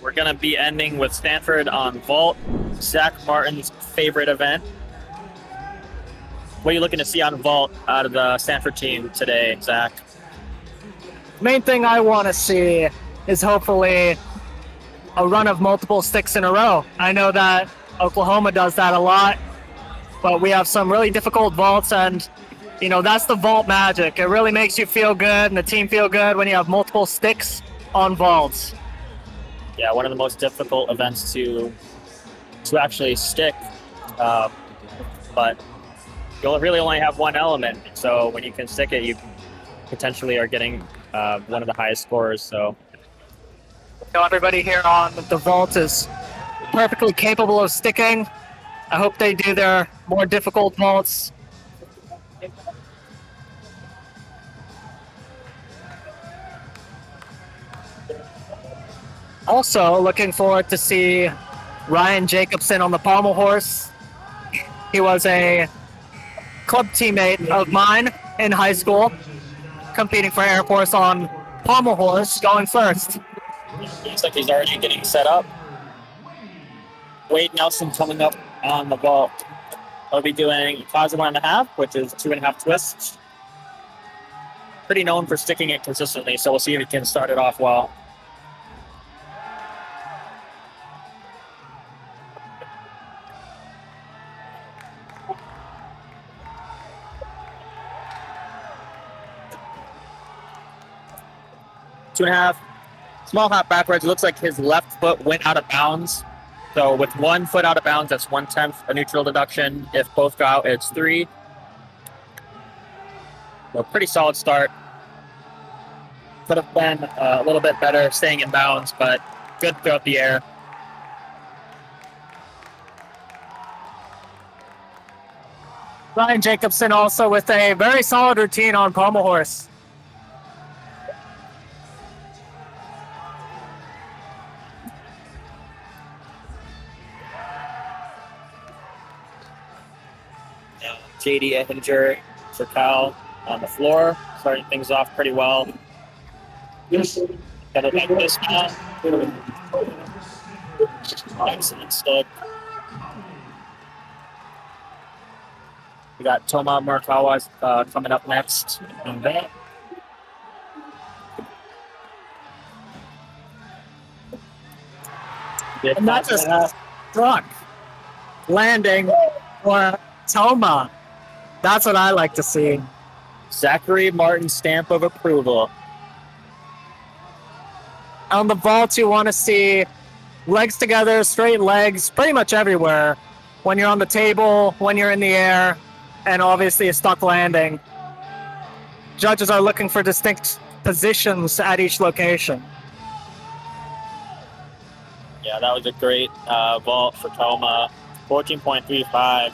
we're going to be ending with Stanford on vault, Zach Martin's favorite event. What are you looking to see on vault out of the Stanford team today, Zach? Main thing I want to see is hopefully a run of multiple sticks in a row. I know that Oklahoma does that a lot, but we have some really difficult vaults, and you know, that's the vault magic. It really makes you feel good and the team feel good when you have multiple sticks on vaults. Yeah, one of the most difficult events to actually stick, but you'll really only have one element. So when you can stick it, you potentially are getting one of the highest scores. So everybody here on the vault is perfectly capable of sticking. I hope they do their more difficult vaults. Also, looking forward to see Ryan Jacobson on the pommel horse. He was a club teammate of mine in high school, competing for Air Force on pommel horse, going first. Looks like he's already getting set up. Wade Nelson coming up on the vault. He'll be doing positive 1.5, which is 2.5 twists. Pretty known for sticking it consistently, so we'll see if he can start it off well. Two and a half. Small hop backwards. It looks like his left foot went out of bounds. So with 1 foot out of bounds, that's 1/10 a neutral deduction. If both go out, it's 3. So pretty solid start. Could have been a little bit better staying in bounds, but good throughout the air. Ryan Jacobson also with a very solid routine on pommel horse. JD Ettinger for Cal on the floor, starting things off pretty well. Got it like this now. Excellent stick. We got Toma Murakawa coming up next. And that just struck. Landing for Toma. That's what I like to see. Zachary Martin's stamp of approval. On the vault, you want to see legs together, straight legs, pretty much everywhere. When you're on the table, when you're in the air, and obviously a stuck landing. Judges are looking for distinct positions at each location. Yeah, that was a great vault for Toma. 14.35.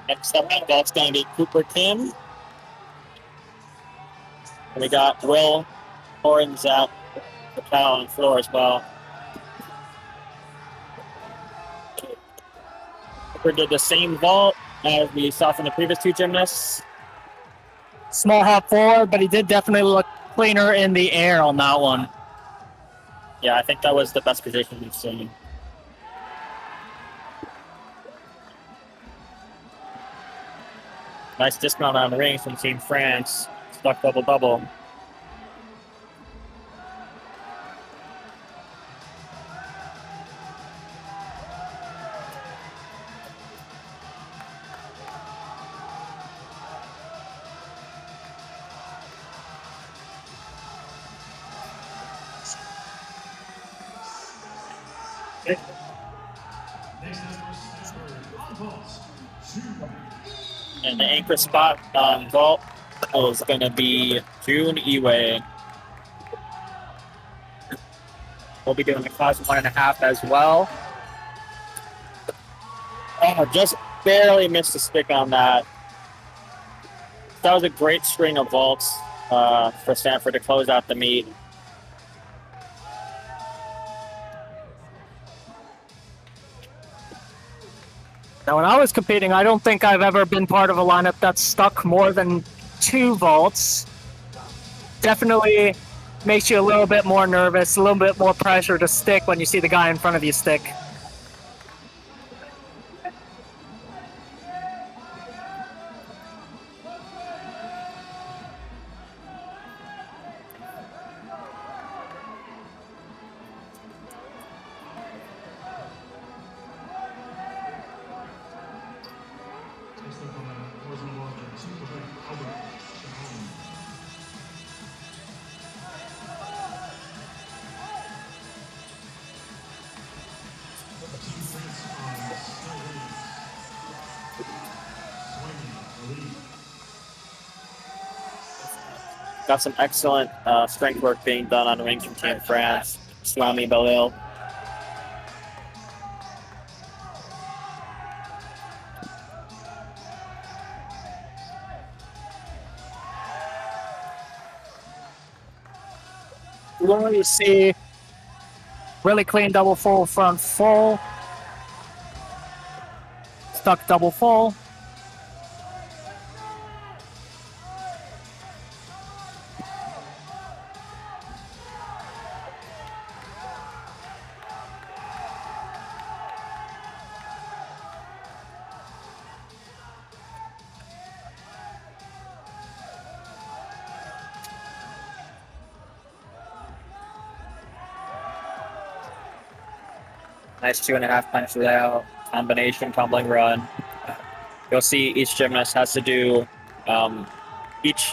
Next up, that's going to be Cooper Kim. And we got Will Horns at the cow on the floor as well. Cooper did the same vault as we saw from the previous two gymnasts. Small hop forward, but he did definitely look cleaner in the air on that one. Yeah, I think that was the best position we've seen. Nice dismount on the rings from Team France. Stuck double-double. And the anchor spot on vault is going to be June Iwe. We'll be doing the class 1.5 as well. Oh, just barely missed a stick on that. That was a great string of vaults for Stanford to close out the meet. Now, when I was competing, I don't think I've ever been part of a lineup that stuck more than 2 vaults. Definitely makes you a little bit more nervous, a little bit more pressure to stick when you see the guy in front of you stick. Got some excellent strength work being done on rings from Team France. Slami Balil. You see really clean double full front full. Stuck double full. Nice 2.5 punch layout, combination tumbling run. You'll see each gymnast has to do, each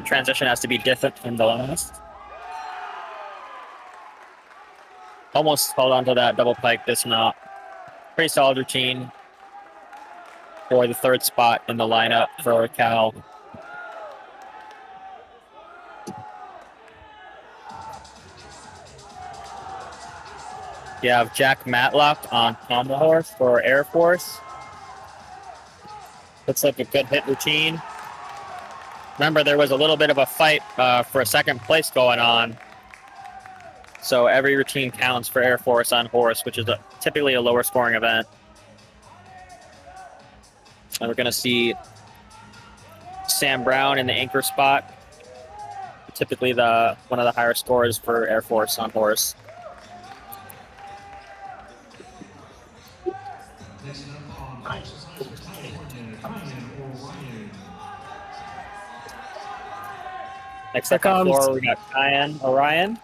transition has to be different from the last. Almost hold on to that double pike dismount. Pretty solid routine for the 3rd spot in the lineup for Cal. You have Jack Matlock on pommel horse for Air Force. Looks like a good hit routine. Remember, there was a little bit of a fight for 2nd place going on. So every routine counts for Air Force on horse, which is typically a lower scoring event. And we're going to see Sam Brown in the anchor spot. Typically one of the higher scores for Air Force on horse. Next up on the floor, we got Kyan Orion.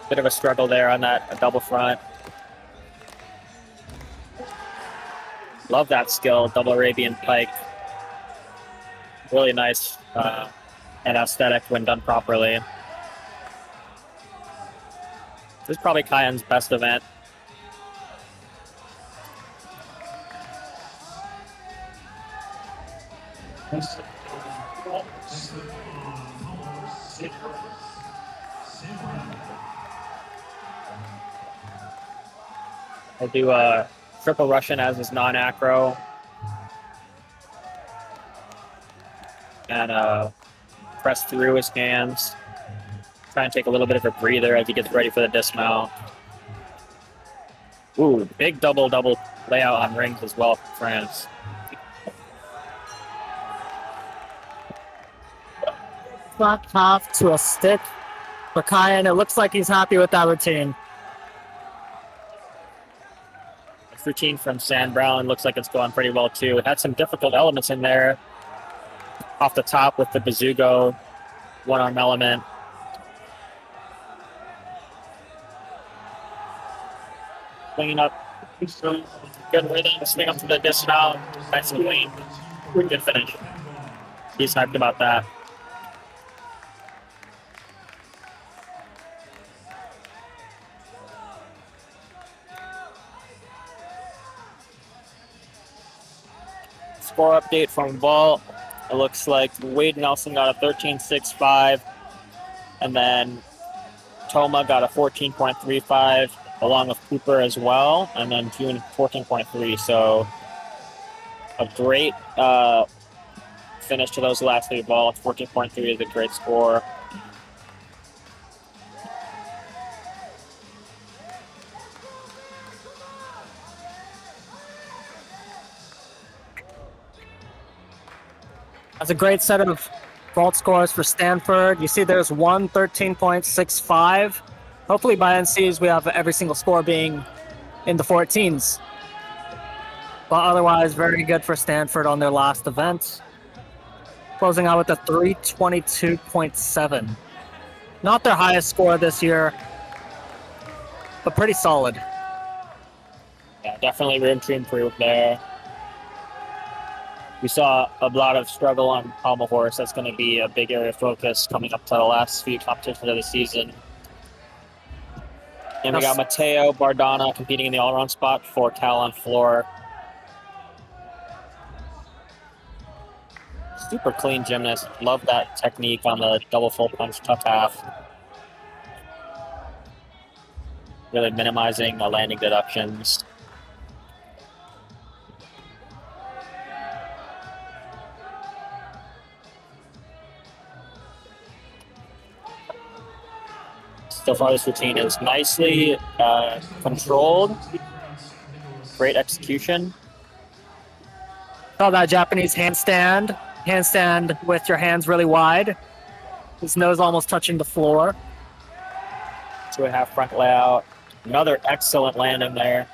Bit of a struggle there on that double front. Love that skill, double Arabian pike. Really nice and aesthetic when done properly. This is probably Kyan's best event. I'll do a triple Russian as his non-acro. And press through his hands. Try and take a little bit of a breather as he gets ready for the dismount. Ooh, big double layout on rings as well for France. Front half to a stick for Kyan. It looks like he's happy with that routine. This routine from Sam Brown looks like it's going pretty well too. It had some difficult elements in there. Off the top with the Bazoogo one-arm element. Swinging up. Good rhythm. Swing up to the dismount. Nice and clean. Good finish. He's hyped about that. Score update from vault. It looks like Wade Nelson got a 13.65, and then Toma got a 14.35, along with Cooper as well, and then June 14.3. So a great finish to those last 3 vaults. 14.3 is a great score. That's a great set of vault scores for Stanford. You see there's 113.65. Hopefully by NCs we have every single score being in the 14s. But otherwise, very good for Stanford on their last event. Closing out with a 322.7. Not their highest score this year, but pretty solid. Yeah, definitely room to improve there. We saw a lot of struggle on pommel horse. That's going to be a big area of focus coming up to the last few competitions of the season. And we got Matteo Bardana competing in the all-around spot for Cal on floor. Super clean gymnast. Love that technique on the double full punch tough half. Really minimizing the landing deductions. So far, this routine is nicely controlled. Great execution. Saw that Japanese handstand. Handstand with your hands really wide. His nose almost touching the floor. 2.5 front layout. Another excellent landing there.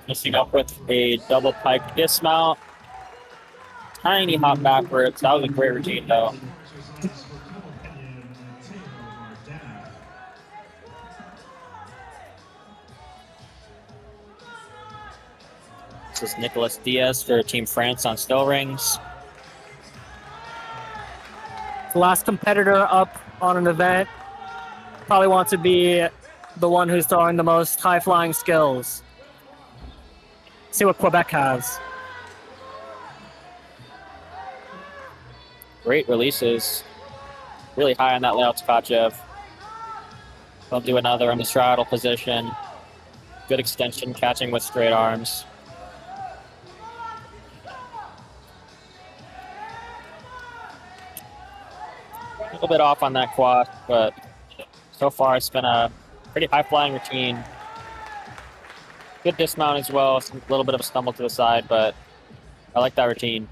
Missing up with a double pike dismount. Tiny hop backwards. That was a great routine, though. This is Nicolas Diaz for Team France on still rings. The last competitor up on an event probably wants to be the one who's throwing the most high-flying skills. See what Quebec has. Great releases. Really high on that layout, Tkachev. They'll do another in the straddle position. Good extension, catching with straight arms. A little bit off on that quad, but so far it's been a pretty high-flying routine. Good dismount as well. A little bit of a stumble to the side, but I like that routine.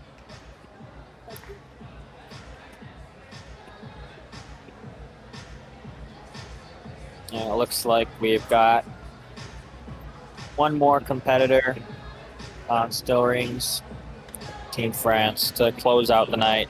Yeah, it looks like we've got one more competitor on still rings, Team France, to close out the night.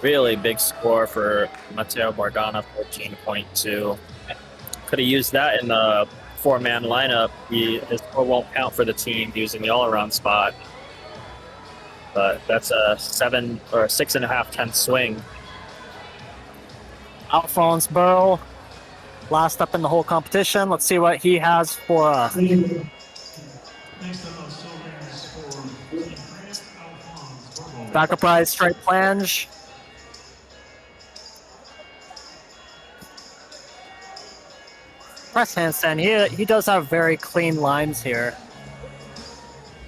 Really big score for Matteo Bardana, 14.2. Could have used that in the four-man lineup. His score won't count for the team using the all-around spot. But that's a 7 or 6.5/10 swing. Alphonse Burl, last up in the whole competition. Let's see what he has for us. Back upright, straight plunge. Press handstand. He does have very clean lines here.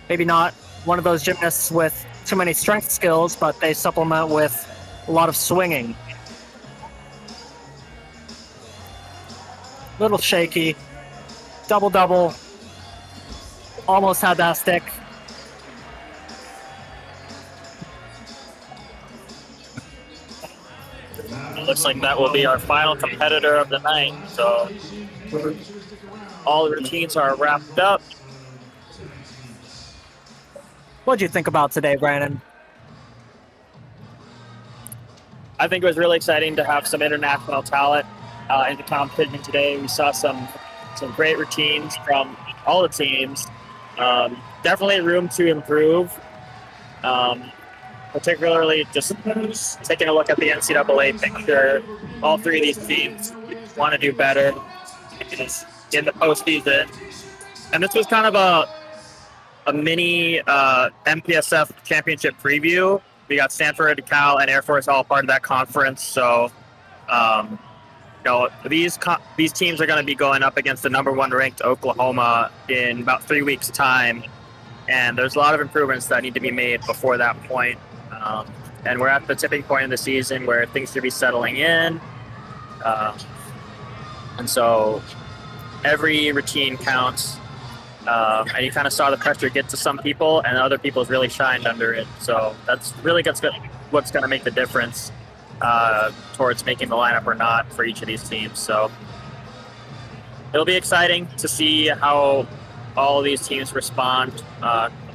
Maybe not one of those gymnasts with too many strength skills, but they supplement with a lot of swinging. Little shaky. Double. Almost had that stick. It looks like that will be our final competitor of the night. So all the routines are wrapped up. What did you think about today, Brandon? I think it was really exciting to have some international talent in the competition today. We saw some great routines from all the teams. Definitely room to improve. Particularly just taking a look at the NCAA picture. All three of these teams want to do better in the postseason. And this was kind of a mini MPSF Championship preview. We got Stanford, Cal, and Air Force all part of that conference. So these teams are going to be going up against the #1 ranked Oklahoma in about 3 weeks' time, and there's a lot of improvements that need to be made before that point. And we're at the tipping point of the season where things should be settling in, and so every routine counts. And you kind of saw the pressure get to some people, and other people's really shined under it. So that's really what's going to make the difference towards making the lineup or not for each of these teams. So it'll be exciting to see how all of these teams respond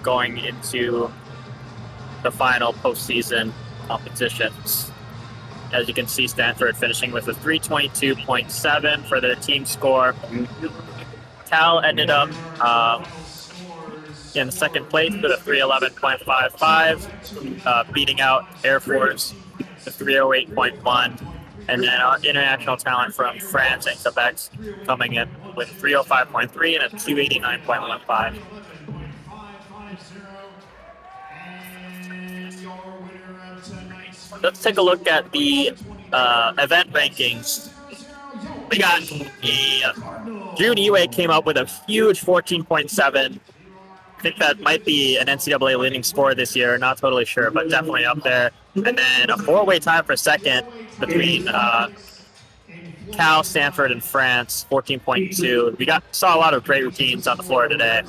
going into the final postseason competitions. As you can see, Stanford finishing with a 322.7 for their team score. Cal ended up in second place with a 311.55, beating out Air Force, the 308.1, and then our international talent from France and Quebec coming in with 305.3 and a 289.15. Let's take a look at the event rankings. We got June Eway came up with a huge 14.7. I think that might be an NCAA leading score this year. Not totally sure, but definitely up there. And then a 4-way tie for second between Cal, Stanford, and France, 14.2. We saw a lot of great routines on the floor today.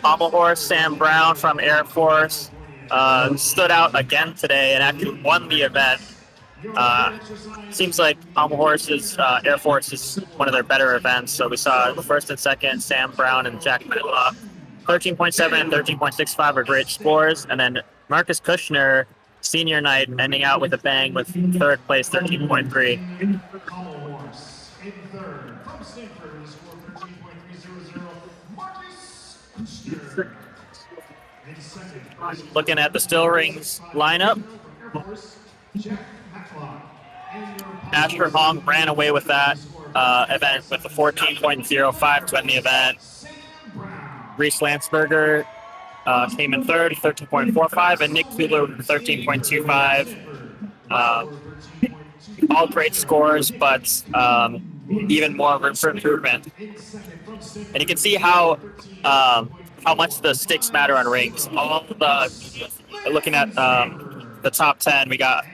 Pommel horse Sam Brown from Air Force stood out again today and actually won the event. Seems like Pommel Horse's Air Force is one of their better events. So we saw the first and second, Sam Brown and Jack Medlock. 13.7 and 13.65 are great scores. And then Marcus Kushner, senior night, ending out with a bang with third place, 13.3. Looking at the Still Rings lineup, Asher Hong ran away with that event with a 14.05 to end the event. Reese Landsberger came in third, 13.45, and Nick Kubler with 13.25. All great scores, but even more room for improvement. And you can see how much the sticks matter on rings. Looking at the top 10, we got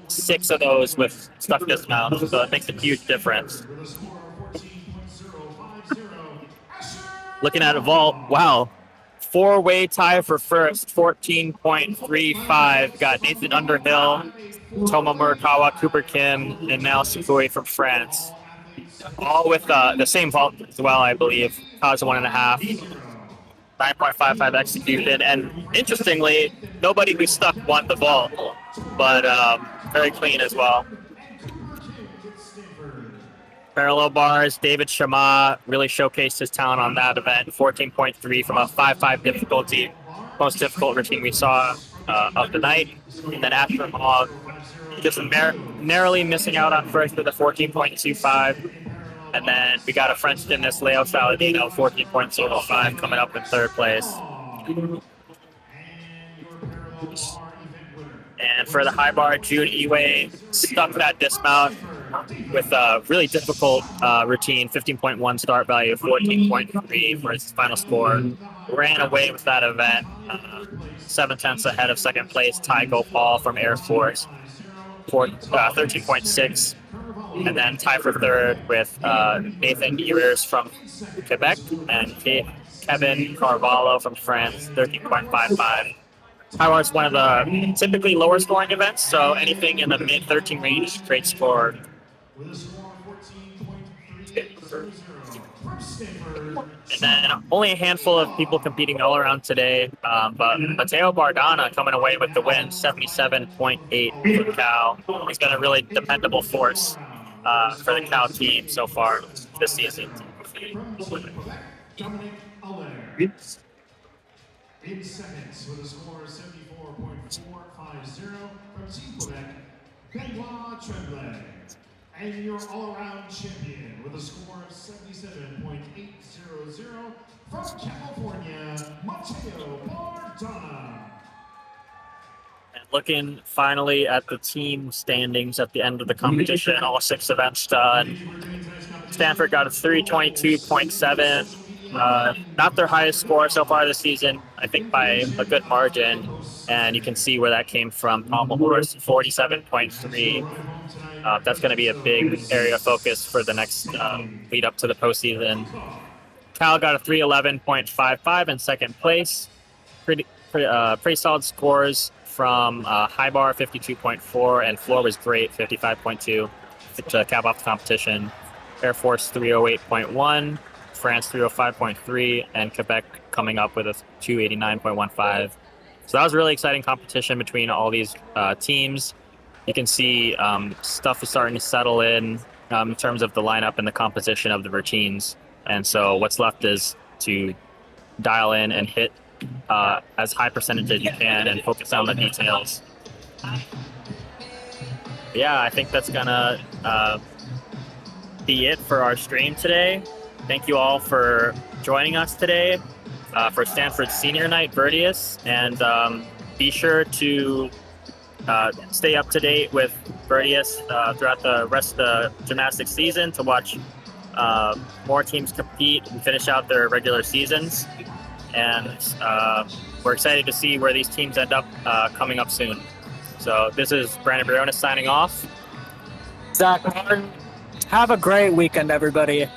6 of those with stuck dismount, so it makes a huge difference. Looking at a vault, wow, 4-way tie for first, 14.35. Got Nathan Underhill, Toma Murakawa, Cooper Kim, and Mal Sukui from France. All with the same vault as well, I believe. Cause 1.5. 9.55 executed, and interestingly, nobody who stuck won the vault, but very clean as well. Parallel bars, David Shama really showcased his talent on that event, 14.3 from a 5.5 difficulty, most difficult routine we saw of the night. And then Asher Hogg just narrowly missing out on first with a 14.25. And then we got a French gymnast, Leo Saladino, 14.05, coming up in third place. And for the high bar, June Eway stuck that dismount with a really difficult routine, 15.1 start value, 14.3 for his final score. Ran away with that event, 7/10 ahead of second place, Ty Gopal from Air Force, 13.6. And then tie for third with Nathan Ehlers from Quebec and Kevin Carvalho from France, 13.55. High is one of the typically lower scoring events, so anything in the mid-13 range, great score. And then only a handful of people competing all around today, but Mateo Bardana coming away with the win, 77.8 for Cal. He's been a really dependable force for the Cal team so far this season. In seconds with a score of 74.450 from Team Quebec, Benoit Tremblay. And your all-around champion with a score of 77.800 from California, Mateo Bardana. looking finally at the team standings at the end of the competition, all 6 events done. Stanford got a 322.7. Not their highest score so far this season, I think by a good margin. And you can see where that came from. Pommel was 47.3. That's going to be a big area of focus for the next lead up to the postseason. Cal got a 311.55 in second place. Pretty solid scores from High Bar 52.4 and Floor was great 55.2 to cap off the competition. Air Force 308.1, France 305.3, and Quebec coming up with a 289.15. So that was a really exciting competition between all these teams. You can see stuff is starting to settle in terms of the lineup and the composition of the routines. And so what's left is to dial in and hit as high percentage as you can and focus on the details. Yeah, I think that's gonna be it for our stream today. Thank you all for joining us today for Stanford Senior Night Virtius, and be sure to stay up to date with Virtius throughout the rest of the gymnastics season to watch more teams compete and finish out their regular seasons. And we're excited to see where these teams end up coming up soon. So this is Brandon Barona signing off. Zach Martin, have a great weekend, everybody.